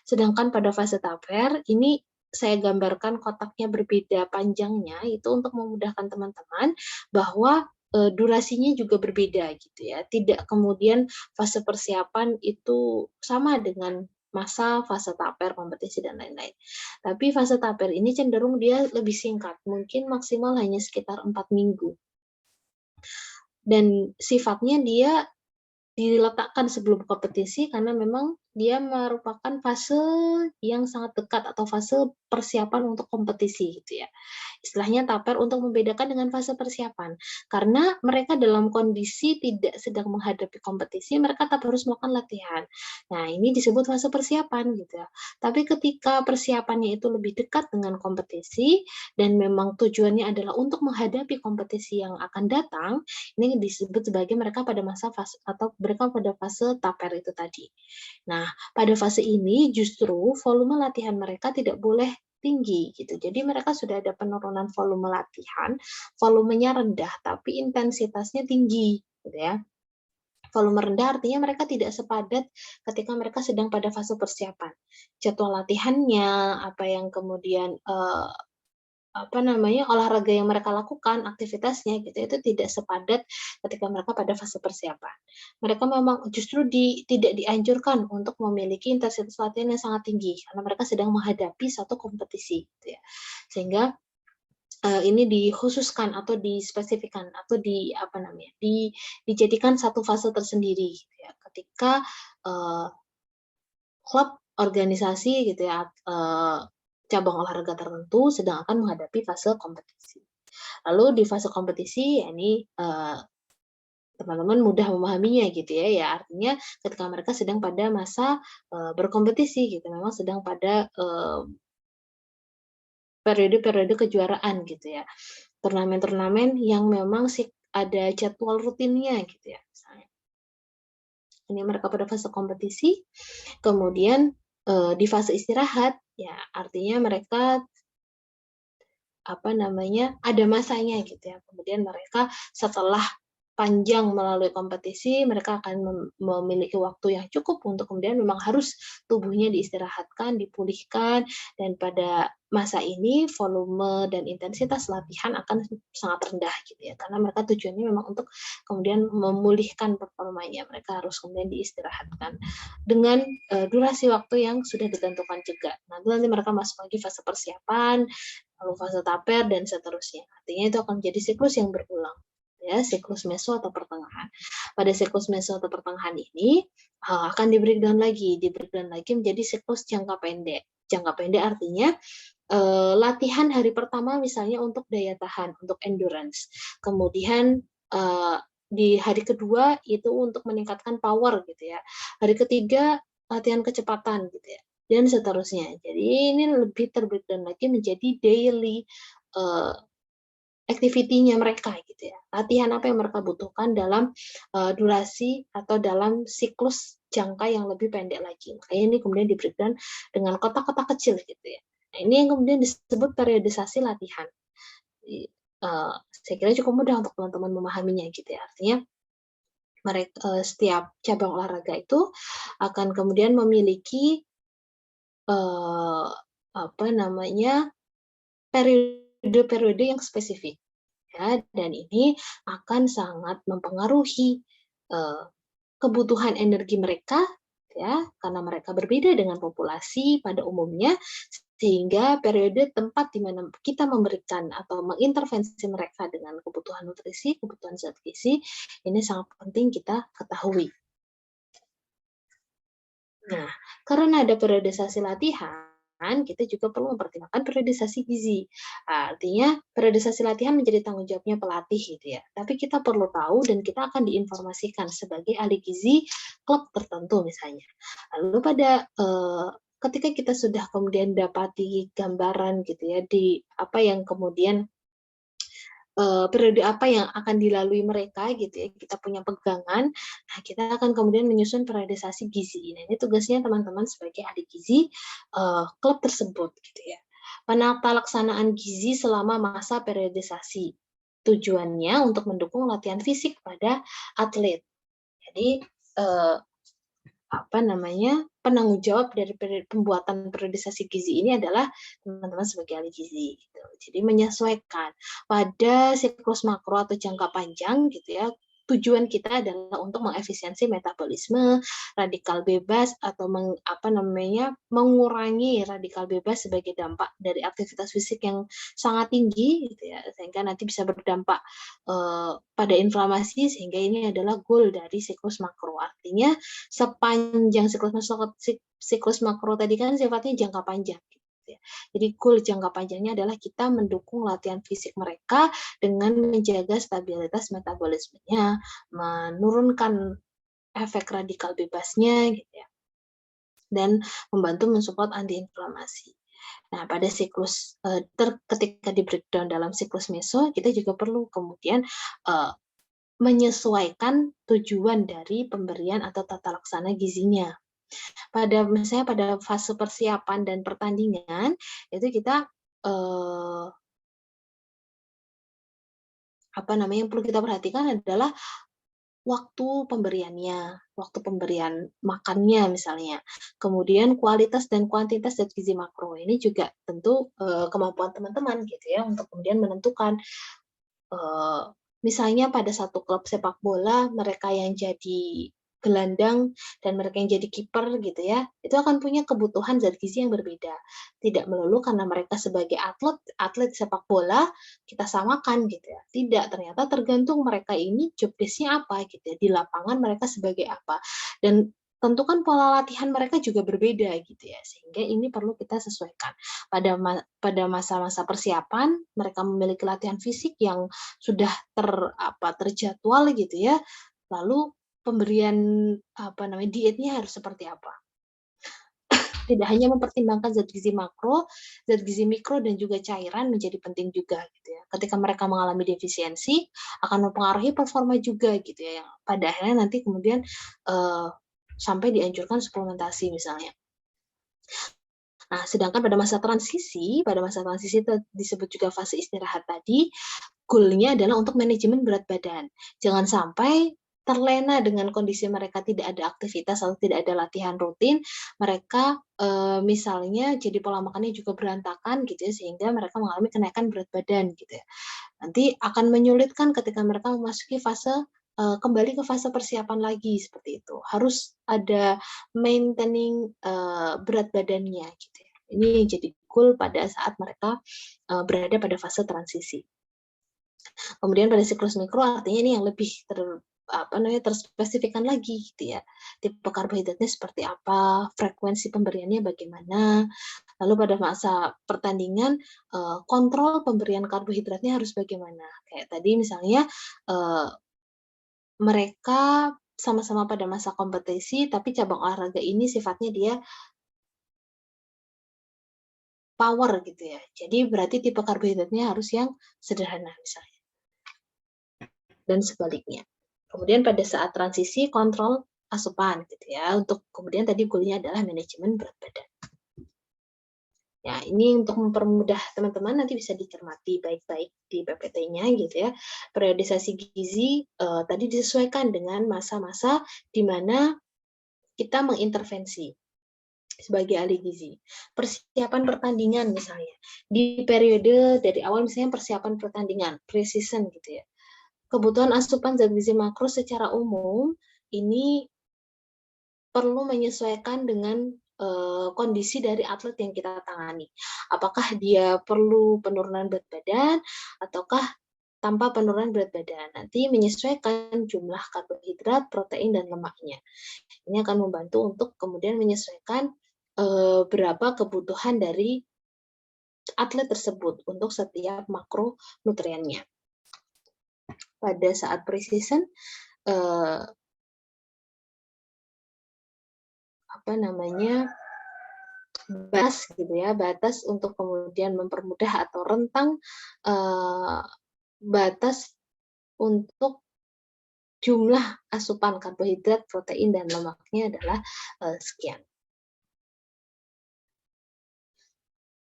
Sedangkan pada fase taper, ini saya gambarkan kotaknya berbeda panjangnya, itu untuk memudahkan teman-teman bahwa, durasinya juga berbeda gitu ya. Tidak kemudian fase persiapan itu sama dengan masa fase taper, kompetisi, dan lain-lain. Tapi fase taper ini cenderung dia lebih singkat, mungkin maksimal hanya sekitar 4 minggu. Dan sifatnya dia diletakkan sebelum kompetisi karena memang dia merupakan fase yang sangat dekat atau fase persiapan untuk kompetisi gitu ya. Istilahnya taper untuk membedakan dengan fase persiapan. Karena mereka dalam kondisi tidak sedang menghadapi kompetisi, mereka tetap harus melakukan latihan. Nah, ini disebut fase persiapan gitu ya. Tapi ketika persiapannya itu lebih dekat dengan kompetisi dan memang tujuannya adalah untuk menghadapi kompetisi yang akan datang, ini disebut sebagai mereka pada masa fase atau mereka pada fase taper itu tadi. Nah, pada fase ini justru volume latihan mereka tidak boleh tinggi gitu. Jadi mereka sudah ada penurunan volume latihan, volumenya rendah tapi intensitasnya tinggi gitu ya. Volume rendah artinya mereka tidak sepadat ketika mereka sedang pada fase persiapan. Jadwal latihannya, apa yang kemudian apa namanya, olahraga yang mereka lakukan, aktivitasnya gitu, itu tidak sepadat ketika mereka pada fase persiapan. Mereka memang justru tidak dianjurkan untuk memiliki intensitas latihan yang sangat tinggi, karena mereka sedang menghadapi satu kompetisi gitu ya. Sehingga ini dikhususkan atau dispesifikkan atau dijadikan satu fase tersendiri gitu ya. Ketika, eee, klub, organisasi gitu ya, cabang olahraga tertentu sedang akan menghadapi fase kompetisi. Lalu di fase kompetisi ya ini, teman-teman mudah memahaminya gitu ya, ya artinya ketika mereka sedang pada masa, berkompetisi gitu, memang sedang pada, periode-periode kejuaraan gitu ya. Turnamen-turnamen yang memang ada jadwal rutinnya gitu ya, misalnya. Ini mereka pada fase kompetisi, kemudian, di fase istirahat, ya artinya mereka, ada masanya gitu ya. Kemudian mereka setelah panjang melalui kompetisi, mereka akan memiliki waktu yang cukup untuk kemudian memang harus tubuhnya diistirahatkan, dipulihkan, dan pada masa ini volume dan intensitas latihan akan sangat rendah gitu ya, karena mereka tujuannya memang untuk kemudian memulihkan performanya, mereka harus kemudian diistirahatkan dengan, durasi waktu yang sudah ditentukan juga. Nanti mereka masuk lagi fase persiapan, lalu fase taper dan seterusnya. Artinya itu akan menjadi siklus yang berulang, ya, siklus meso atau pertengahan. Pada siklus meso atau pertengahan ini akan di-breakdown lagi menjadi siklus jangka pendek. Jangka pendek artinya latihan hari pertama misalnya untuk daya tahan, untuk endurance. Kemudian di hari kedua itu untuk meningkatkan power gitu ya. Hari ketiga latihan kecepatan gitu ya, dan seterusnya. Jadi ini lebih ter-breakdown lagi menjadi daily uh, activity-nya mereka gitu ya. Latihan apa yang mereka butuhkan dalam, durasi atau dalam siklus jangka yang lebih pendek lagi. Makanya ini kemudian di-breakdown dengan kotak-kotak kecil gitu ya. Nah, ini yang kemudian disebut periodisasi latihan. Saya kira cukup mudah untuk teman-teman memahaminya gitu ya. Artinya setiap cabang olahraga itu akan kemudian memiliki, eee, periode-periode yang spesifik. Ya, dan ini akan sangat mempengaruhi, eee, kebutuhan energi mereka, ya, karena mereka berbeda dengan populasi pada umumnya, sehingga periode tempat di mana kita memberikan atau mengintervensi mereka dengan kebutuhan nutrisi, kebutuhan zat gizi, ini sangat penting kita ketahui. Nah, karena ada periodisasi latihan, kita juga perlu mempertimbangkan periodisasi gizi. Artinya, periodisasi latihan menjadi tanggung jawabnya pelatih gitu ya. Tapi kita perlu tahu dan kita akan diinformasikan sebagai ahli gizi klub tertentu misalnya. Lalu ketika kita sudah kemudian dapati gambaran gitu ya di apa yang kemudian periode apa yang akan dilalui mereka gitu ya, kita punya pegangan, nah kita akan kemudian menyusun periodisasi gizi. Nah, ini tugasnya teman-teman sebagai ahli gizi, klub tersebut gitu ya. Penata laksanaan gizi selama masa periodisasi. Tujuannya untuk mendukung latihan fisik pada atlet. Jadi, eee penanggung jawab dari pembuatan periodisasi gizi ini adalah teman-teman sebagai ahli gizi gitu. Jadi menyesuaikan pada siklus makro atau jangka panjang gitu ya. Tujuan kita adalah untuk mengefisiensi metabolisme, radikal bebas atau mengurangi radikal bebas sebagai dampak dari aktivitas fisik yang sangat tinggi gitu ya, sehingga nanti bisa berdampak pada inflamasi, sehingga ini adalah goal dari siklus makro. Artinya sepanjang siklus makro tadi kan sifatnya jangka panjang gitu ya. Jadi goal jangka panjangnya adalah kita mendukung latihan fisik mereka dengan menjaga stabilitas metabolismenya, menurunkan efek radikal bebasnya gitu ya, dan membantu mensupport antiinflamasi. Nah, pada siklus ketika di-breakdown dalam siklus meso, kita juga perlu kemudian menyesuaikan tujuan dari pemberian atau tata laksana gizinya. Misalnya pada fase persiapan dan pertandingan, itu kita, yang perlu kita perhatikan adalah waktu pemberian makannya misalnya, kemudian kualitas dan kuantitas zat gizi makro. Ini juga tentu, kemampuan teman-teman gitu ya, untuk kemudian menentukan, misalnya pada satu klub sepak bola, mereka yang jadi gelandang dan mereka yang jadi kiper gitu ya, itu akan punya kebutuhan zat gizi yang berbeda. Tidak melulu karena mereka sebagai atlet sepak bola kita samakan gitu ya. Tidak, ternyata tergantung mereka ini job desk-nya apa gitu ya, di lapangan mereka sebagai apa. Dan tentukan pola latihan mereka juga berbeda gitu ya, sehingga ini perlu kita sesuaikan. Pada masa-masa persiapan, mereka memiliki latihan fisik yang sudah terjadwal gitu ya, lalu pemberian dietnya harus seperti apa. Tidak hanya mempertimbangkan zat gizi makro, zat gizi mikro dan juga cairan menjadi penting juga gitu ya. Ketika mereka mengalami defisiensi akan mempengaruhi performa juga gitu ya, yang pada akhirnya nanti kemudian sampai dianjurkan suplementasi misalnya. Nah, sedangkan pada masa transisi itu disebut juga fase istirahat tadi, goal-nya adalah untuk manajemen berat badan. Jangan sampai terlena dengan kondisi mereka tidak ada aktivitas atau tidak ada latihan rutin, mereka, misalnya jadi pola makannya juga berantakan gitu ya, sehingga mereka mengalami kenaikan berat badan gitu ya. Nanti akan menyulitkan ketika mereka memasuki fase, kembali ke fase persiapan lagi seperti itu. Harus ada maintaining, berat badannya gitu ya. Ini jadi goal pada saat mereka, berada pada fase transisi. Kemudian pada siklus mikro artinya ini yang lebih terspesifikkan lagi gitu ya. Tipe karbohidratnya seperti apa, frekuensi pemberiannya bagaimana. Lalu pada masa pertandingan, kontrol pemberian karbohidratnya harus bagaimana. Kayak tadi misalnya, mereka sama-sama pada masa kompetisi, tapi cabang olahraga ini sifatnya dia power gitu ya. Jadi berarti tipe karbohidratnya harus yang sederhana misalnya. Dan sebaliknya. Kemudian pada saat transisi kontrol asupan gitu ya, untuk kemudian tadi goal-nya adalah manajemen berat badan. Ya, ini untuk mempermudah teman-teman nanti bisa dicermati baik-baik di PPT-nya gitu ya. Periodisasi gizi tadi disesuaikan dengan masa-masa di mana kita mengintervensi sebagai ahli gizi. Persiapan pertandingan misalnya. Di periode dari awal misalnya persiapan pertandingan, pre-season gitu ya. Kebutuhan asupan zat gizi makro secara umum ini perlu menyesuaikan dengan kondisi dari atlet yang kita tangani. Apakah dia perlu penurunan berat badan ataukah tanpa penurunan berat badan. Nanti menyesuaikan jumlah karbohidrat, protein, dan lemaknya. Ini akan membantu untuk kemudian menyesuaikan berapa kebutuhan dari atlet tersebut untuk setiap makronutriennya. Pada saat pre-season, batas untuk kemudian mempermudah atau rentang batas untuk jumlah asupan karbohidrat, protein, dan lemaknya adalah sekian.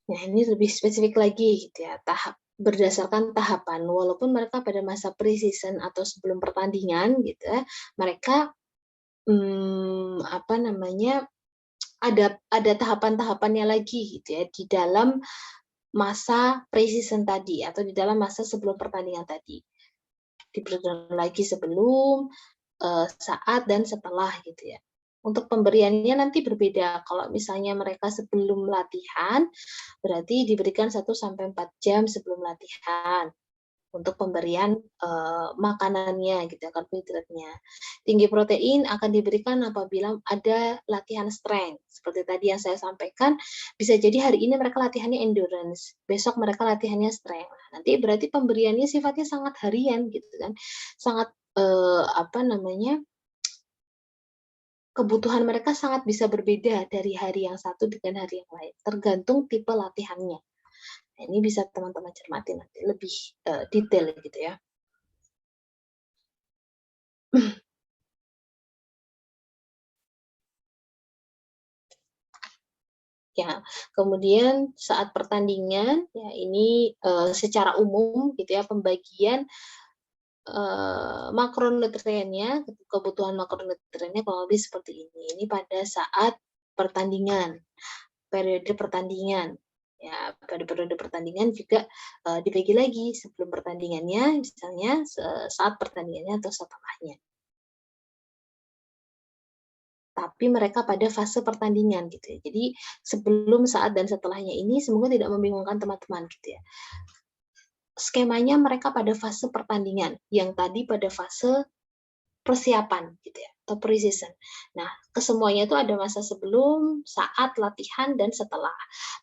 Nah, ini lebih spesifik lagi gitu ya, berdasarkan tahapan. Walaupun mereka pada masa pre-season atau sebelum pertandingan gitu ya, mereka ada tahapan-tahapannya lagi gitu ya di dalam masa pre-season tadi atau di dalam masa sebelum pertandingan tadi. Diberikan lagi sebelum, saat, dan setelah gitu ya. Untuk pemberiannya nanti berbeda. Kalau misalnya mereka sebelum latihan, berarti diberikan 1-4 jam sebelum latihan untuk pemberian makanannya gitu ya, karbohidratnya. Tinggi protein akan diberikan apabila ada latihan strength. Seperti tadi yang saya sampaikan, bisa jadi hari ini mereka latihannya endurance, besok mereka latihannya strength. Nanti berarti pemberiannya sifatnya sangat harian gitu kan. Sangat kebutuhan mereka sangat bisa berbeda dari hari yang satu dengan hari yang lain, tergantung tipe latihannya. Nah, ini bisa teman-teman cermati nanti lebih detail gitu ya. Ya, kemudian saat pertandingan ya ini secara umum gitu ya pembagian makronutriennya, kebutuhan makronutriennya kurang lebih seperti ini. Ini pada saat pertandingan, periode pertandingan. Ya, pada periode pertandingan juga dibagi lagi sebelum pertandingannya, misalnya saat pertandingannya atau setelahnya. tapi mereka pada fase pertandingan gitu ya. Jadi sebelum, saat, dan setelahnya ini semoga tidak membingungkan teman-teman gitu ya. Skemanya mereka pada fase pertandingan, yang tadi pada fase persiapan gitu ya, atau pre-season. Nah, kesemuanya itu ada masa sebelum, saat, latihan, dan setelah.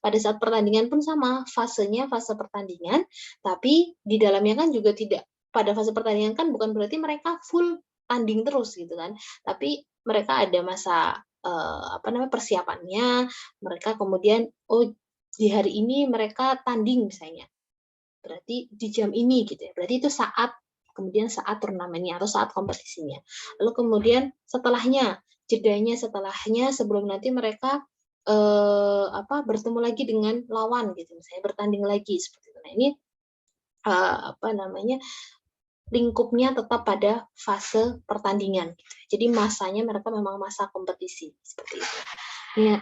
Pada saat pertandingan pun sama, fasenya fase pertandingan, tapi di dalamnya kan juga tidak, pada fase pertandingan kan bukan berarti mereka full tanding terus gitu kan, tapi mereka ada masa persiapannya, mereka kemudian, oh di hari ini mereka tanding misalnya, berarti di jam ini gitu ya. Berarti itu saat, kemudian saat turnamennya atau saat kompetisinya. Lalu kemudian setelahnya, jedanya setelahnya sebelum nanti mereka bertemu lagi dengan lawan gitu, misalnya bertanding lagi seperti itu. Nah, ini lingkupnya tetap pada fase pertandingan gitu. Jadi masanya mereka memang masa kompetisi seperti itu. Ini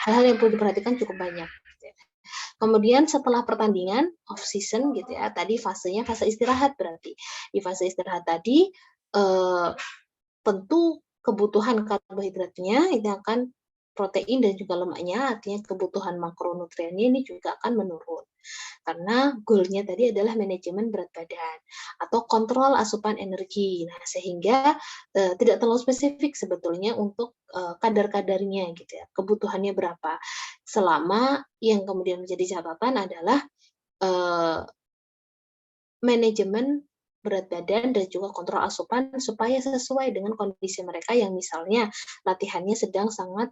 hal-hal yang perlu diperhatikan cukup banyak. Kemudian setelah pertandingan off season gitu ya, tadi fasenya fase istirahat berarti. Di fase istirahat tadi tentu kebutuhan karbohidratnya ini akan protein dan juga lemaknya, artinya kebutuhan makronutriennya ini juga akan menurun. Karena goal-nya tadi adalah manajemen berat badan atau kontrol asupan energi. Nah, sehingga tidak terlalu spesifik sebetulnya untuk kadar-kadarnya gitu ya, kebutuhannya berapa. Selama yang kemudian menjadi catatan adalah manajemen berat badan dan juga kontrol asupan supaya sesuai dengan kondisi mereka yang misalnya latihannya sedang sangat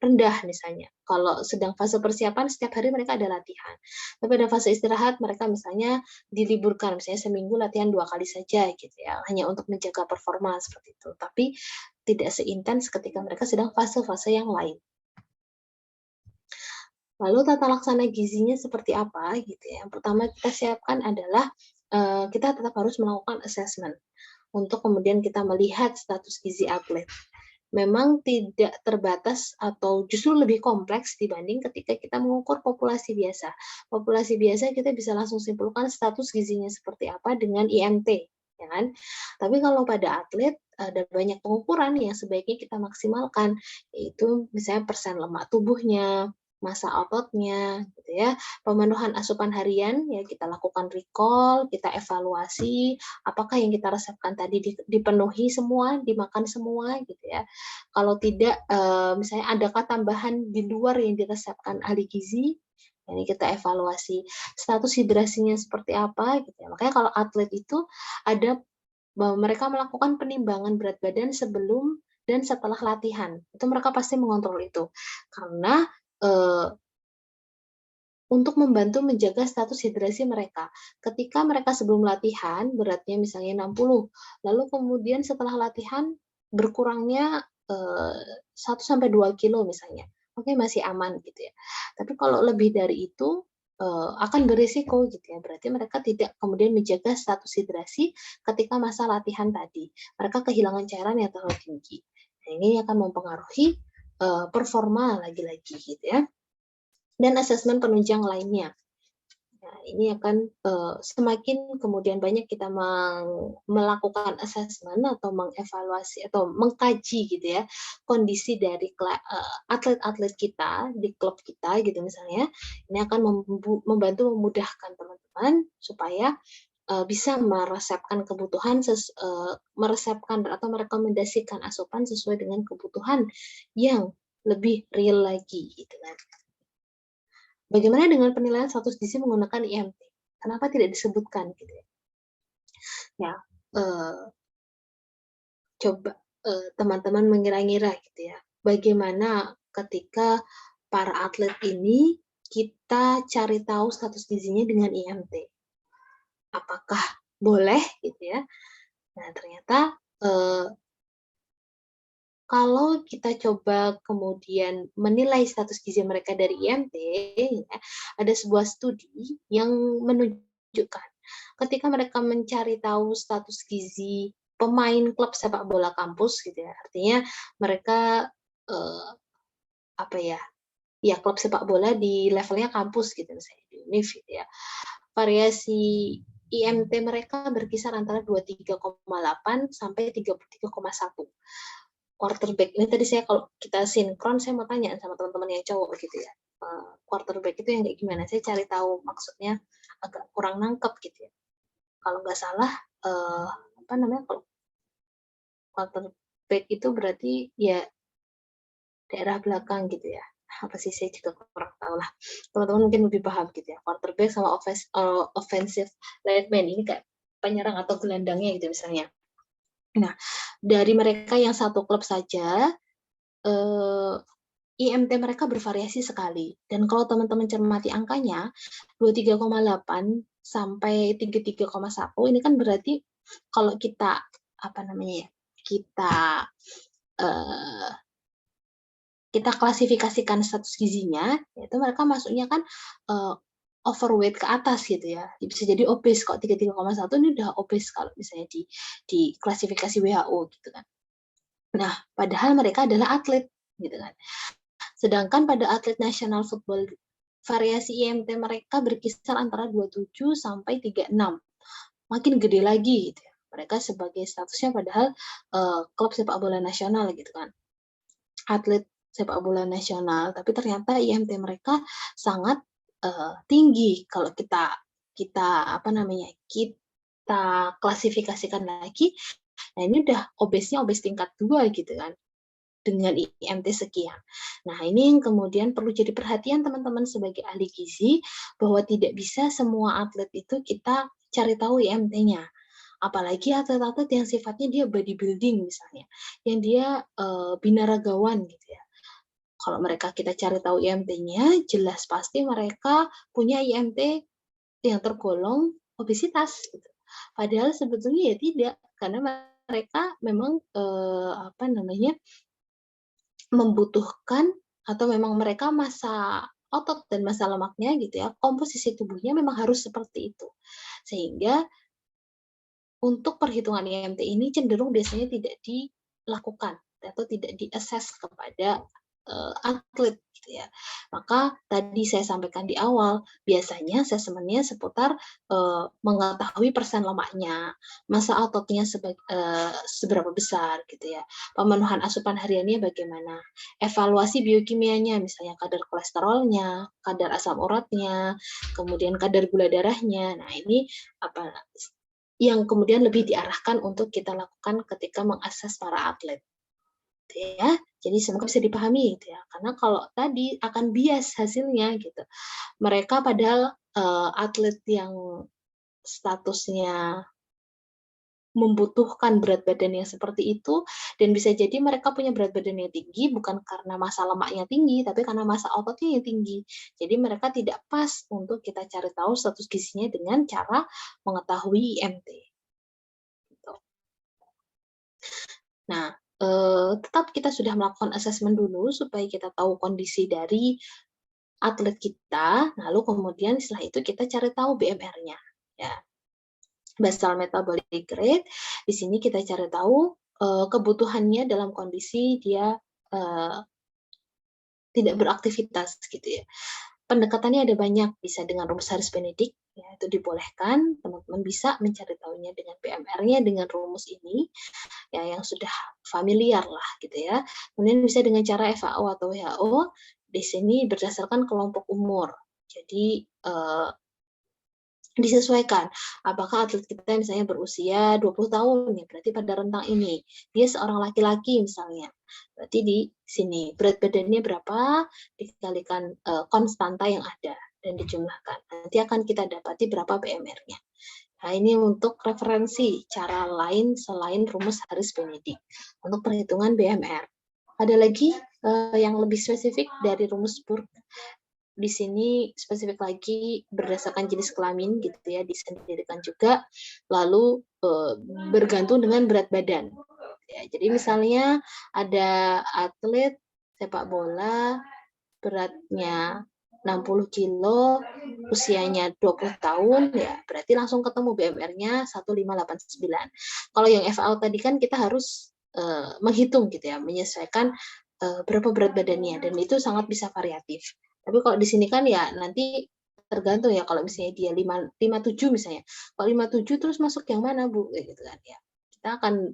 rendah misalnya. Kalau sedang fase persiapan setiap hari mereka ada latihan. Tapi pada fase istirahat mereka misalnya diliburkan, misalnya seminggu latihan 2 kali saja gitu ya, hanya untuk menjaga performa seperti itu. Tapi tidak seintens ketika mereka sedang fase-fase yang lain. Lalu tata laksana gizinya seperti apa gitu ya. Yang pertama kita siapkan adalah kita tetap harus melakukan assessment untuk kemudian kita melihat status gizi atlet. Memang tidak terbatas atau justru lebih kompleks dibanding ketika kita mengukur populasi biasa. Populasi biasa kita bisa langsung simpulkan status gizinya seperti apa dengan IMT, ya kan? Tapi kalau pada atlet ada banyak pengukuran yang sebaiknya kita maksimalkan, yaitu misalnya persen lemak tubuhnya, massa ototnya, gitu ya, pemenuhan asupan harian, ya kita lakukan recall, kita evaluasi, apakah yang kita resepkan tadi dipenuhi semua, dimakan semua, gitu ya. Kalau tidak, misalnya adakah tambahan di luar yang diresepkan ahli gizi, ini kita evaluasi. Status hidrasinya seperti apa, gitu ya. Makanya kalau atlet itu ada bahwa mereka melakukan penimbangan berat badan sebelum dan setelah latihan. Itu mereka pasti mengontrol itu. Karena untuk membantu menjaga status hidrasi mereka. Ketika mereka sebelum latihan beratnya misalnya 60, lalu kemudian setelah latihan berkurangnya 1 sampai 2 kilo misalnya. Oke, masih aman gitu ya. Tapi kalau lebih dari itu akan berisiko gitu ya. Berarti mereka tidak kemudian menjaga status hidrasi ketika masa latihan tadi. Mereka kehilangan cairan yang terlalu tinggi. Nah, ini akan mempengaruhi performa lagi-lagi gitu ya. Dan asesmen penunjang lainnya. Nah, ini akan semakin kemudian banyak kita melakukan asesmen atau mengevaluasi atau mengkaji gitu ya kondisi dari atlet-atlet kita di klub kita gitu misalnya, ini akan membantu memudahkan teman-teman supaya bisa meresepkan kebutuhan meresepkan atau merekomendasikan asupan sesuai dengan kebutuhan yang lebih real lagi gitu kan. Bagaimana dengan penilaian status gizi menggunakan IMT? Kenapa tidak disebutkan gitu ya? Ya, coba teman-teman mengira-ngira gitu ya, bagaimana ketika para atlet ini kita cari tahu status gizinya dengan IMT? Apakah boleh gitu ya? Nah, ternyata kalau kita coba kemudian menilai status gizi mereka dari IMT, ya, ada sebuah studi yang menunjukkan ketika mereka mencari tahu status gizi pemain klub sepak bola kampus gitu ya, artinya mereka ya klub sepak bola di levelnya kampus gitu misalnya di UNIF gitu ya. Variasi IMT mereka berkisar antara 23,8 sampai 33,1. quarterback ini tadi saya kalau kita sinkron, saya mau tanya sama teman-teman yang cowok gitu ya. Quarterback itu yang kayak gimana? Saya cari tahu maksudnya agak kurang nangkep gitu ya. Kalau nggak salah apa namanya kalau quarterback itu berarti ya daerah belakang gitu ya. Apa sih saya juga kurang tahu lah. Teman-teman mungkin lebih paham gitu ya. Quarterback sama offensive lineman ini kayak penyerang atau gelandangnya gitu misalnya. Nah, dari mereka yang satu klub saja IMT mereka bervariasi sekali. Dan kalau teman-teman cermati angkanya, 23,8 sampai 33,1 ini kan berarti kalau kita apa namanya ya? Kita uh, kita klasifikasikan status gizinya, itu mereka masuknya kan overweight ke atas gitu ya. Bisa jadi obes kok 33,1 ini udah obes kalau misalnya di klasifikasi WHO gitu kan. Nah, padahal mereka adalah atlet gitu kan. Sedangkan pada atlet nasional football variasi IMT mereka berkisar antara 27 sampai 36. Makin gede lagi gitu ya. Mereka sebagai statusnya padahal klub sepak bola nasional gitu kan. Atlet sepak bola nasional, tapi ternyata IMT mereka sangat tinggi kalau kita apa namanya? Kita klasifikasikan lagi. Nah, ini udah obesnya obes tingkat 2 gitu kan. Dengan IMT sekian. Nah, ini yang kemudian perlu jadi perhatian teman-teman sebagai ahli gizi, bahwa tidak bisa semua atlet itu kita cari tahu IMT-nya. Apalagi atlet-atlet yang sifatnya dia bodybuilding misalnya, yang dia binaragawan gitu ya. Kalau mereka kita cari tahu IMT-nya, jelas pasti mereka punya IMT yang tergolong obesitas gitu. Padahal sebetulnya ya tidak, karena mereka memang apa namanya? Membutuhkan atau memang mereka massa otot dan massa lemaknya gitu ya, komposisi tubuhnya memang harus seperti itu. Sehingga untuk perhitungan IMT ini cenderung biasanya tidak dilakukan atau tidak di-assess kepada atlet gitu ya. Maka tadi saya sampaikan di awal, biasanya assessment-nya seputar mengetahui persen lemaknya, massa ototnya seberapa besar gitu ya, pemenuhan asupan hariannya bagaimana, evaluasi biokimianya misalnya kadar kolesterolnya, kadar asam uratnya, kemudian kadar gula darahnya. Nah, ini apa yang kemudian lebih diarahkan untuk kita lakukan ketika mengakses para atlet. Gitu ya. Jadi semoga bisa dipahami gitu ya. Karena kalau tadi akan bias hasilnya gitu. Mereka padahal atlet yang statusnya membutuhkan berat badan yang seperti itu, dan bisa jadi mereka punya berat badan yang tinggi bukan karena massa lemaknya tinggi, tapi karena massa ototnya yang tinggi. Jadi mereka tidak pas untuk kita cari tahu status gizinya dengan cara mengetahui IMT. Gitu. Nah, tetap kita sudah melakukan assessment dulu supaya kita tahu kondisi dari atlet kita, lalu kemudian setelah itu kita cari tahu BMR-nya. Ya. Basal metabolic rate, di sini kita cari tahu kebutuhannya dalam kondisi dia tidak beraktivitas gitu ya. Pendekatannya ada banyak, bisa dengan rumus Harris Benedict, ya, itu dibolehkan, teman-teman bisa mencari tahunya dengan BMR-nya dengan rumus ini, ya yang sudah familiar lah gitu ya. Kemudian bisa dengan cara FAO atau WHO, di sini berdasarkan kelompok umur. Jadi disesuaikan. Apakah atlet kita misalnya berusia 20 tahun, ya berarti pada rentang ini. Dia seorang laki-laki misalnya. Berarti di sini berat badannya berapa dikalikan konstanta yang ada dan dijumlahkan. Nanti akan kita dapati berapa BMR-nya. Nah, ini untuk referensi cara lain selain rumus Harris Benedict untuk perhitungan BMR. Ada lagi yang lebih spesifik dari rumus Burke. Di sini spesifik lagi berdasarkan jenis kelamin gitu ya, disendirikan juga, lalu bergantung dengan berat badan. Ya, jadi misalnya ada atlet sepak bola beratnya 60 kilo, usianya 20 tahun, ya berarti langsung ketemu BMR-nya 1589. Kalau yang FAO tadi kan kita harus menghitung gitu ya, menyesuaikan berapa berat badannya, dan itu sangat bisa variatif. Tapi kalau di sini kan ya nanti tergantung ya, kalau misalnya dia 57 misalnya. Kalau 57 terus masuk yang mana, Bu? Gitu kan ya. Kita akan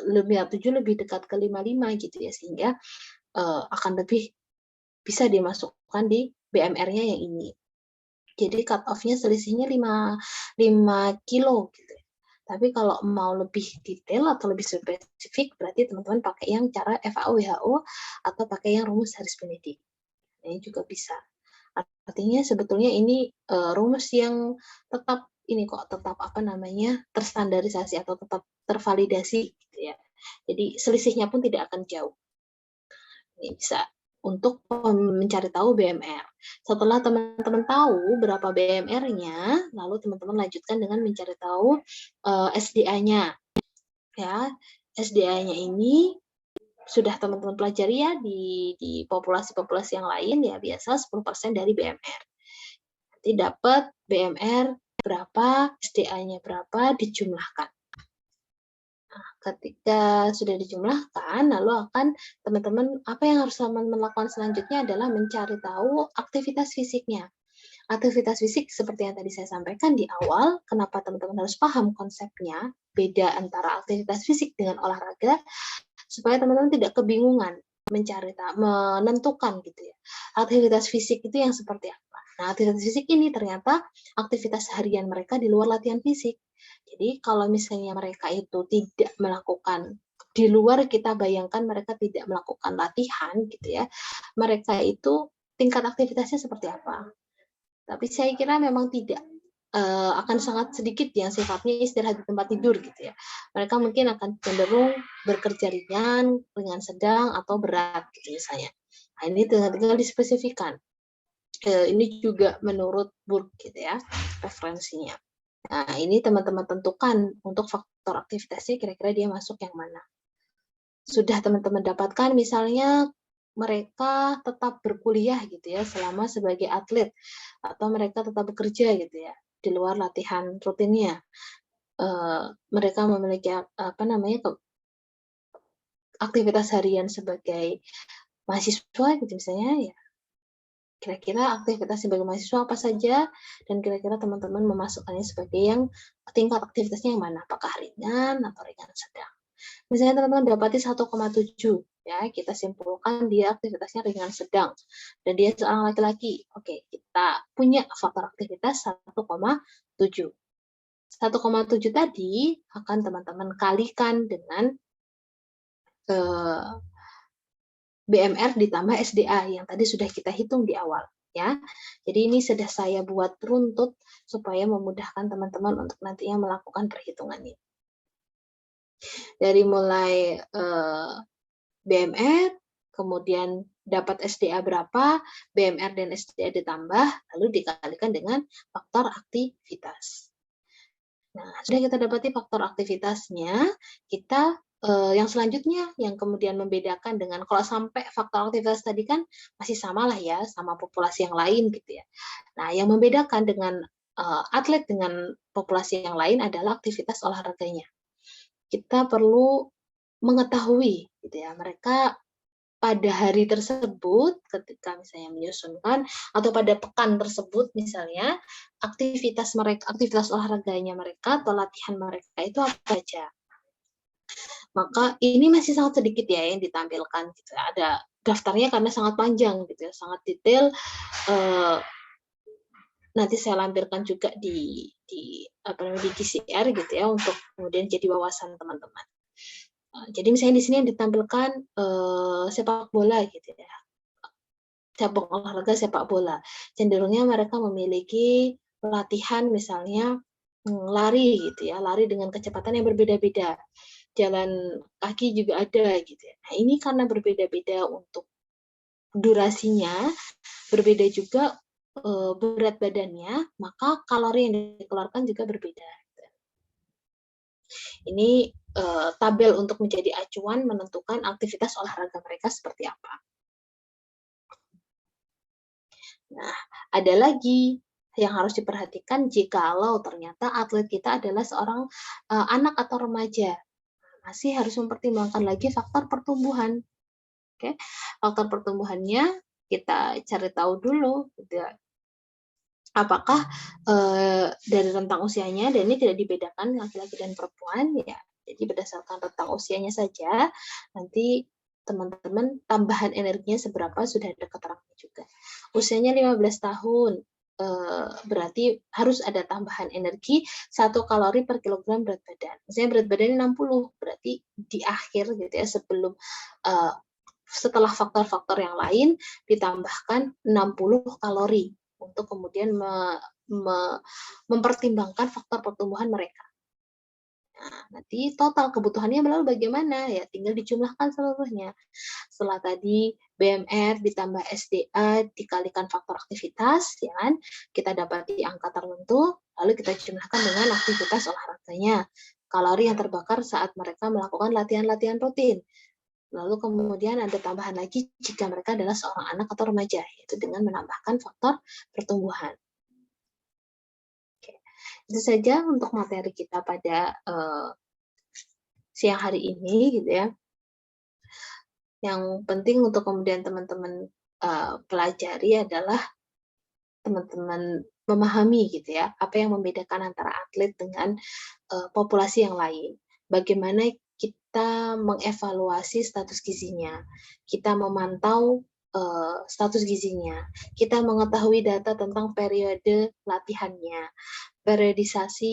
lebih dekat ke 55 gitu ya, sehingga akan lebih bisa dimasukkan di BMR-nya yang ini. Jadi cut off-nya selisihnya 5 kilo gitu ya. Tapi kalau mau lebih detail atau lebih spesifik, berarti teman-teman pakai yang cara FAO WHO atau pakai yang rumus Harris Benedict. Ini juga bisa. Artinya sebetulnya ini rumus yang tetap ini kok, tetap apa namanya, terstandarisasi atau tetap tervalidasi gitu ya. Jadi selisihnya pun tidak akan jauh. Ini bisa untuk mencari tahu BMR. Setelah teman-teman tahu berapa BMR-nya, lalu teman-teman lanjutkan dengan mencari tahu SDA-nya. Ya, SDA-nya ini sudah teman-teman pelajari ya di populasi-populasi yang lain ya, biasa 10% dari BMR. Nanti dapat BMR berapa, SDA-nya berapa, dijumlahkan. Nah, ketika sudah dijumlahkan, lalu akan teman-teman apa yang harus teman-teman lakukan selanjutnya adalah mencari tahu aktivitas fisiknya. Aktivitas fisik seperti yang tadi saya sampaikan di awal, kenapa teman-teman harus paham konsepnya, beda antara aktivitas fisik dengan olahraga, supaya teman-teman tidak kebingungan menentukan gitu ya. Aktivitas fisik itu yang seperti apa. Nah, aktivitas fisik ini ternyata aktivitas harian mereka di luar latihan fisik. Jadi kalau misalnya mereka itu tidak melakukan di luar, kita bayangkan mereka tidak melakukan latihan gitu ya, mereka itu tingkat aktivitasnya seperti apa. Tapi saya kira memang tidak, akan sangat sedikit yang sifatnya istirahat di tempat tidur gitu ya. Mereka mungkin akan cenderung bekerja ringan, ringan sedang, atau berat gitu misalnya. Nah, ini tinggal dispesifikan. Ini juga menurut Burke gitu ya, referensinya. Nah, ini teman-teman tentukan untuk faktor aktivitasnya kira-kira dia masuk yang mana. Sudah teman-teman dapatkan misalnya mereka tetap berkuliah gitu ya selama sebagai atlet, atau mereka tetap bekerja gitu ya di luar latihan rutinnya. Mereka memiliki apa namanya, aktivitas harian sebagai mahasiswa gitu misalnya ya. Kira-kira aktivitas sebagai mahasiswa apa saja, dan kira-kira teman-teman memasukkannya sebagai yang tingkat aktivitasnya yang mana, apakah ringan atau ringan sedang. Misalnya teman-teman dapati 1,7, ya kita simpulkan dia aktivitasnya ringan sedang dan dia seorang laki-laki. Oke, kita punya faktor aktivitas 1,7. 1,7 tadi akan teman-teman kalikan dengan BMR ditambah SDA yang tadi sudah kita hitung di awal ya. Jadi ini sudah saya buat runtut supaya memudahkan teman-teman untuk nantinya melakukan perhitungan ini. Dari mulai BMR, kemudian dapat SDA berapa, BMR dan SDA ditambah, lalu dikalikan dengan faktor aktivitas. Nah, sudah kita dapati faktor aktivitasnya, kita yang selanjutnya yang kemudian membedakan dengan kalau sampai faktor aktivitas tadi kan masih sama lah ya, sama populasi yang lain gitu ya. Nah, yang membedakan dengan atlet dengan populasi yang lain adalah aktivitas olahraganya. Kita perlu mengetahui gitu ya, mereka pada hari tersebut ketika misalnya menyusunkan atau pada pekan tersebut misalnya, aktivitas olahraganya mereka atau latihan mereka itu apa aja. Maka ini masih sangat sedikit ya yang ditampilkan gitu ya. Ada daftarnya karena sangat panjang gitu ya, sangat detail. Nanti saya lampirkan juga di GCR gitu ya, untuk kemudian jadi wawasan teman-teman. Jadi misalnya di sini yang ditampilkan sepak bola gitu ya, cabang olahraga sepak bola. Cenderungnya mereka memiliki latihan misalnya lari gitu ya, lari dengan kecepatan yang berbeda-beda. Jalan kaki juga ada gitu ya. Nah, ini karena berbeda-beda untuk durasinya, berbeda juga berat badannya, maka kalori yang dikeluarkan juga berbeda. Ini tabel untuk menjadi acuan menentukan aktivitas olahraga mereka seperti apa. Nah, ada lagi yang harus diperhatikan jikalau ternyata atlet kita adalah seorang anak atau remaja. Masih harus mempertimbangkan lagi faktor pertumbuhan. Oke, faktor pertumbuhannya kita cari tahu dulu, gitu ya. Apakah dari rentang usianya, dan ini tidak dibedakan laki-laki dan perempuan, ya Jadi berdasarkan rentang usianya saja, nanti teman-teman tambahan energinya seberapa sudah ada keterangannya juga. Usianya 15 tahun, berarti harus ada tambahan energi 1 kalori per kilogram berat badan. Misalnya berat badannya 60, berarti di akhir gitu ya, setelah faktor-faktor yang lain ditambahkan 60 kalori untuk kemudian mempertimbangkan faktor pertumbuhan mereka. Nah, nanti total kebutuhannya lalu bagaimana? Ya tinggal dijumlahkan seluruhnya. Setelah tadi BMR ditambah SDA dikalikan faktor aktivitas, ya kan? Kita dapati angka tertentu, lalu kita jumlahkan dengan aktivitas olahraganya. Kalori yang terbakar saat mereka melakukan latihan-latihan rutin. Lalu kemudian ada tambahan lagi jika mereka adalah seorang anak atau remaja, yaitu dengan menambahkan faktor pertumbuhan. Oke. Itu saja untuk materi kita pada siang hari ini, gitu ya. Yang penting untuk kemudian teman-teman pelajari adalah teman-teman memahami gitu ya, apa yang membedakan antara atlet dengan populasi yang lain. Bagaimana kita mengevaluasi status gizinya, kita memantau status gizinya, kita mengetahui data tentang periode latihannya, periodisasi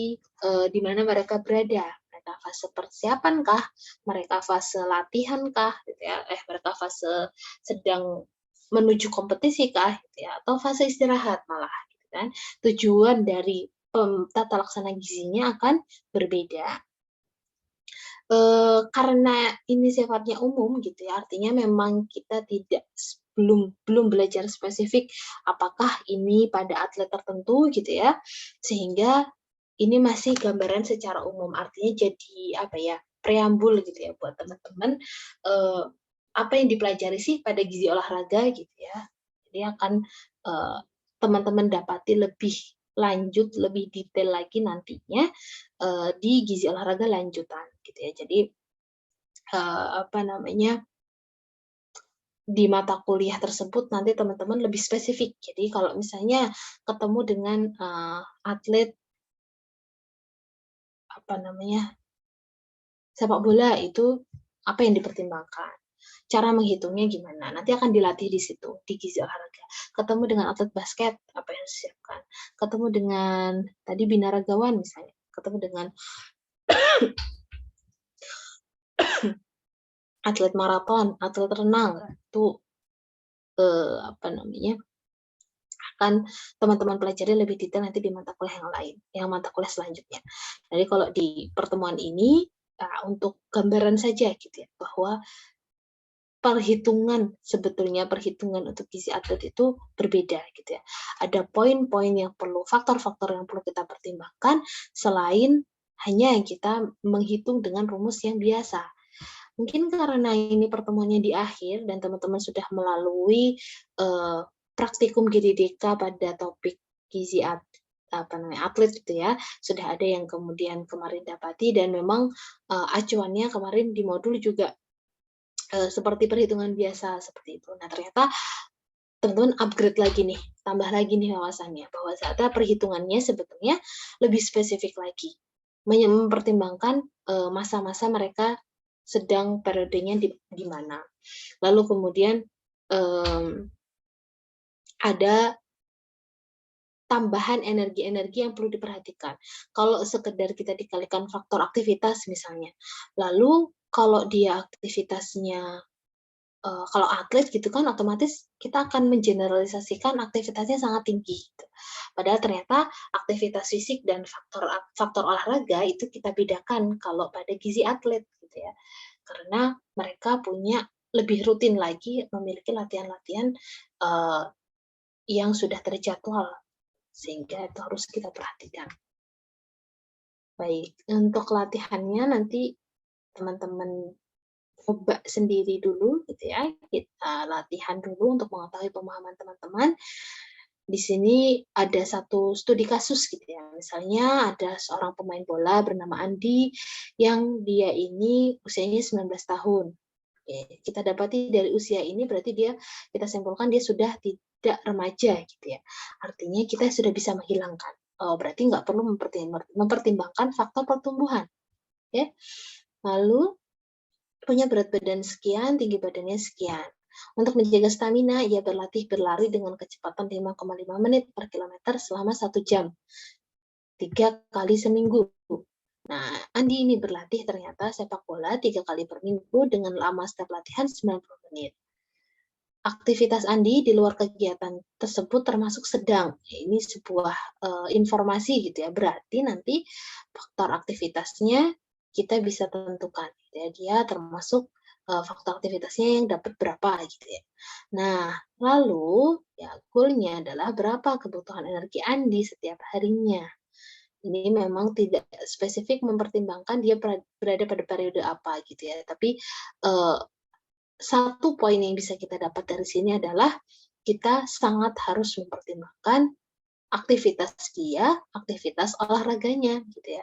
di mana mereka berada, mereka fase persiapan kah, mereka fase latihan kah, gitu ya, mereka fase sedang menuju kompetisi kah, gitu ya, atau fase istirahat malah, gitu kan. Tujuan dari tata laksana gizinya akan berbeda. Karena ini sifatnya umum gitu ya, artinya memang kita belum belajar spesifik apakah ini pada atlet tertentu gitu ya, sehingga ini masih gambaran secara umum, artinya jadi apa ya, preambul gitu ya buat teman-teman, apa yang dipelajari sih pada gizi olahraga gitu ya. Jadi akan teman-teman dapati lebih lanjut, lebih detail lagi nantinya di gizi olahraga lanjutan gitu ya. Jadi apa namanya, di mata kuliah tersebut nanti teman-teman lebih spesifik. Jadi kalau misalnya ketemu dengan atlet apa namanya, sepak bola itu apa yang dipertimbangkan, cara menghitungnya gimana, nanti akan dilatih di situ, di gizi olahraga. Ketemu dengan atlet basket, apa yang harus disiapkan. Ketemu dengan tadi binaragawan misalnya, ketemu dengan atlet maraton, atlet renang, itu apa namanya, akan teman-teman pelajari lebih detail nanti di mata kuliah yang lain, yang mata kuliah selanjutnya. Jadi kalau di pertemuan ini, untuk gambaran saja gitu ya, bahwa sebetulnya perhitungan untuk gizi atlet itu berbeda gitu ya. Ada poin-poin yang perlu, faktor-faktor yang perlu kita pertimbangkan selain hanya yang kita menghitung dengan rumus yang biasa. Mungkin karena ini pertemuannya di akhir dan teman-teman sudah melalui praktikum GDDK pada topik gizi atlet gitu ya, sudah ada yang kemudian kemarin dapati dan memang acuannya kemarin di modul juga seperti perhitungan biasa seperti itu. Nah ternyata teman-teman upgrade lagi nih, tambah lagi nih wawasannya, bahwa ternyata perhitungannya sebetulnya lebih spesifik lagi, mempertimbangkan masa-masa mereka sedang periodenya di mana. Lalu kemudian ada tambahan energi-energi yang perlu diperhatikan. Kalau sekedar kita dikalikan faktor aktivitas misalnya, lalu kalau dia aktivitasnya kalau atlet gitu kan otomatis kita akan mengeneralisasikan aktivitasnya sangat tinggi gitu. Padahal ternyata aktivitas fisik dan faktor olahraga itu kita bedakan kalau pada gizi atlet gitu ya. Karena mereka punya lebih rutin lagi memiliki latihan-latihan yang sudah terjadwal, sehingga itu harus kita perhatikan. Baik, untuk latihannya nanti teman-teman coba sendiri dulu gitu ya, kita latihan dulu untuk mengetahui pemahaman teman-teman. Di sini ada satu studi kasus gitu ya, misalnya ada seorang pemain bola bernama Andi yang dia ini usianya 19 tahun. Oke, kita dapati dari usia ini berarti kita simpulkan dia sudah tidak remaja gitu ya. Artinya kita sudah bisa menghilangkan. Oh, berarti nggak perlu mempertimbangkan faktor pertumbuhan. Ya. Lalu punya berat badan sekian, tinggi badannya sekian. Untuk menjaga stamina, ia berlatih berlari dengan kecepatan 5,5 menit per kilometer selama 1 jam, 3 kali seminggu. Nah, Andi ini berlatih ternyata sepak bola 3 kali per minggu dengan lama setiap latihan 90 menit. Aktivitas Andi di luar kegiatan tersebut termasuk sedang. Ini sebuah informasi gitu ya. Berarti nanti faktor aktivitasnya kita bisa tentukan. Gitu ya. Dia termasuk faktor aktivitasnya yang dapat berapa gitu ya. Nah, lalu ya goalnya adalah berapa kebutuhan energi Andi setiap harinya. Ini memang tidak spesifik mempertimbangkan dia berada pada periode apa gitu ya. Tapi satu poin yang bisa kita dapat dari sini adalah kita sangat harus mempertimbangkan aktivitas dia, aktivitas olahraganya gitu ya.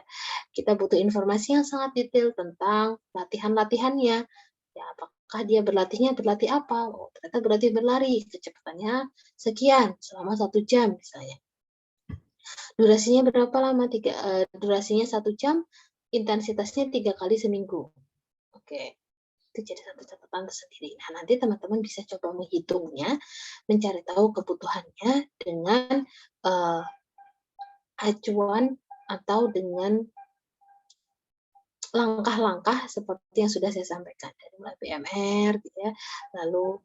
Kita butuh informasi yang sangat detail tentang latihan-latihannya. Ya, apakah dia berlatih apa? Oh, ternyata berlatih berlari, kecepatannya sekian selama 1 jam misalnya. Durasinya berapa lama? Durasinya 1 jam, intensitasnya 3 kali seminggu. Oke. Itu jadi satu catatan tersendiri. Nah, nanti teman-teman bisa coba menghitungnya, mencari tahu kebutuhannya dengan uh, acuan atau dengan langkah-langkah seperti yang sudah saya sampaikan dari mulai BMR, gitu ya, lalu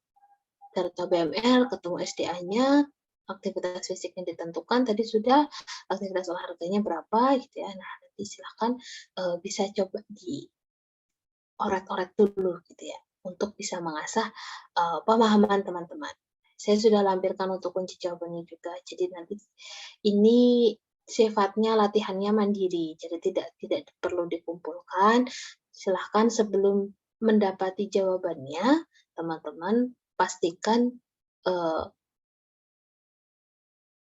data BMR, ketemu SDA-nya, aktivitas fisik yang ditentukan tadi sudah, aktivitas olahraganya berapa, gitu ya. Nah, nanti silahkan bisa coba di oret-oret dulu gitu ya, untuk bisa mengasah pemahaman teman-teman. Saya sudah lampirkan untuk kunci jawabannya juga. Jadi nanti ini sifatnya latihannya mandiri, jadi tidak perlu dikumpulkan. Silahkan sebelum mendapati jawabannya, teman-teman pastikan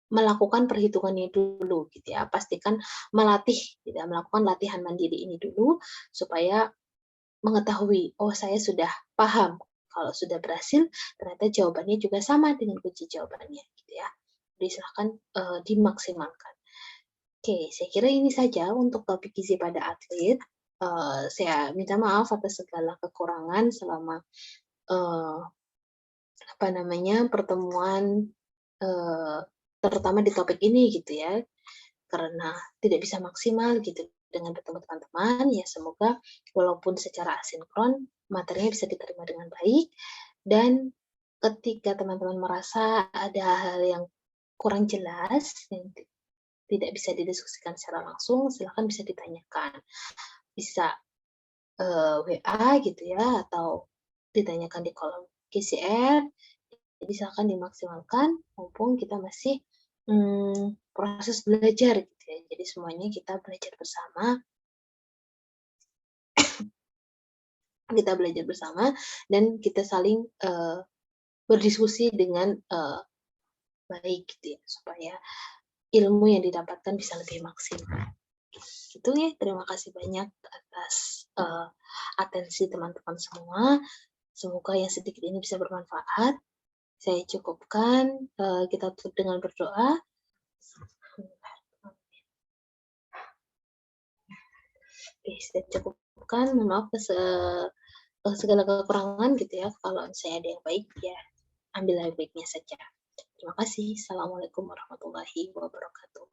melakukan perhitungannya dulu gitu ya. Pastikan melatih, gitu ya, melakukan latihan mandiri ini dulu supaya mengetahui, oh saya sudah paham. Kalau sudah berhasil, ternyata jawabannya juga sama dengan kunci jawabannya, gitu ya. Jadi silahkan dimaksimalkan. Oke, saya kira ini saja untuk topik gizi pada atlet. Saya minta maaf atas segala kekurangan selama pertemuan terutama di topik ini gitu ya, karena tidak bisa maksimal gitu dengan bertemu teman-teman. Ya semoga walaupun secara asinkron materinya bisa diterima dengan baik, dan ketika teman-teman merasa ada hal yang kurang jelas yang tidak bisa didiskusikan secara langsung, silakan bisa ditanyakan, bisa WA gitu ya, atau ditanyakan di kolom KCR. Jadi silakan dimaksimalkan mumpung kita masih proses belajar gitu ya. Jadi semuanya kita belajar bersama dan kita saling berdiskusi dengan baik gitu ya, supaya ilmu yang didapatkan bisa lebih maksimal. Gitu ya, terima kasih banyak atas atensi teman-teman semua. Semoga yang sedikit ini bisa bermanfaat. Saya cukupkan, kita tutup dengan berdoa. Oke, saya cukupkan. Mohon maaf segala kekurangan gitu ya. Kalau saya ada yang baik, ya ambil yang baiknya saja. Terima kasih. Assalamualaikum warahmatullahi wabarakatuh.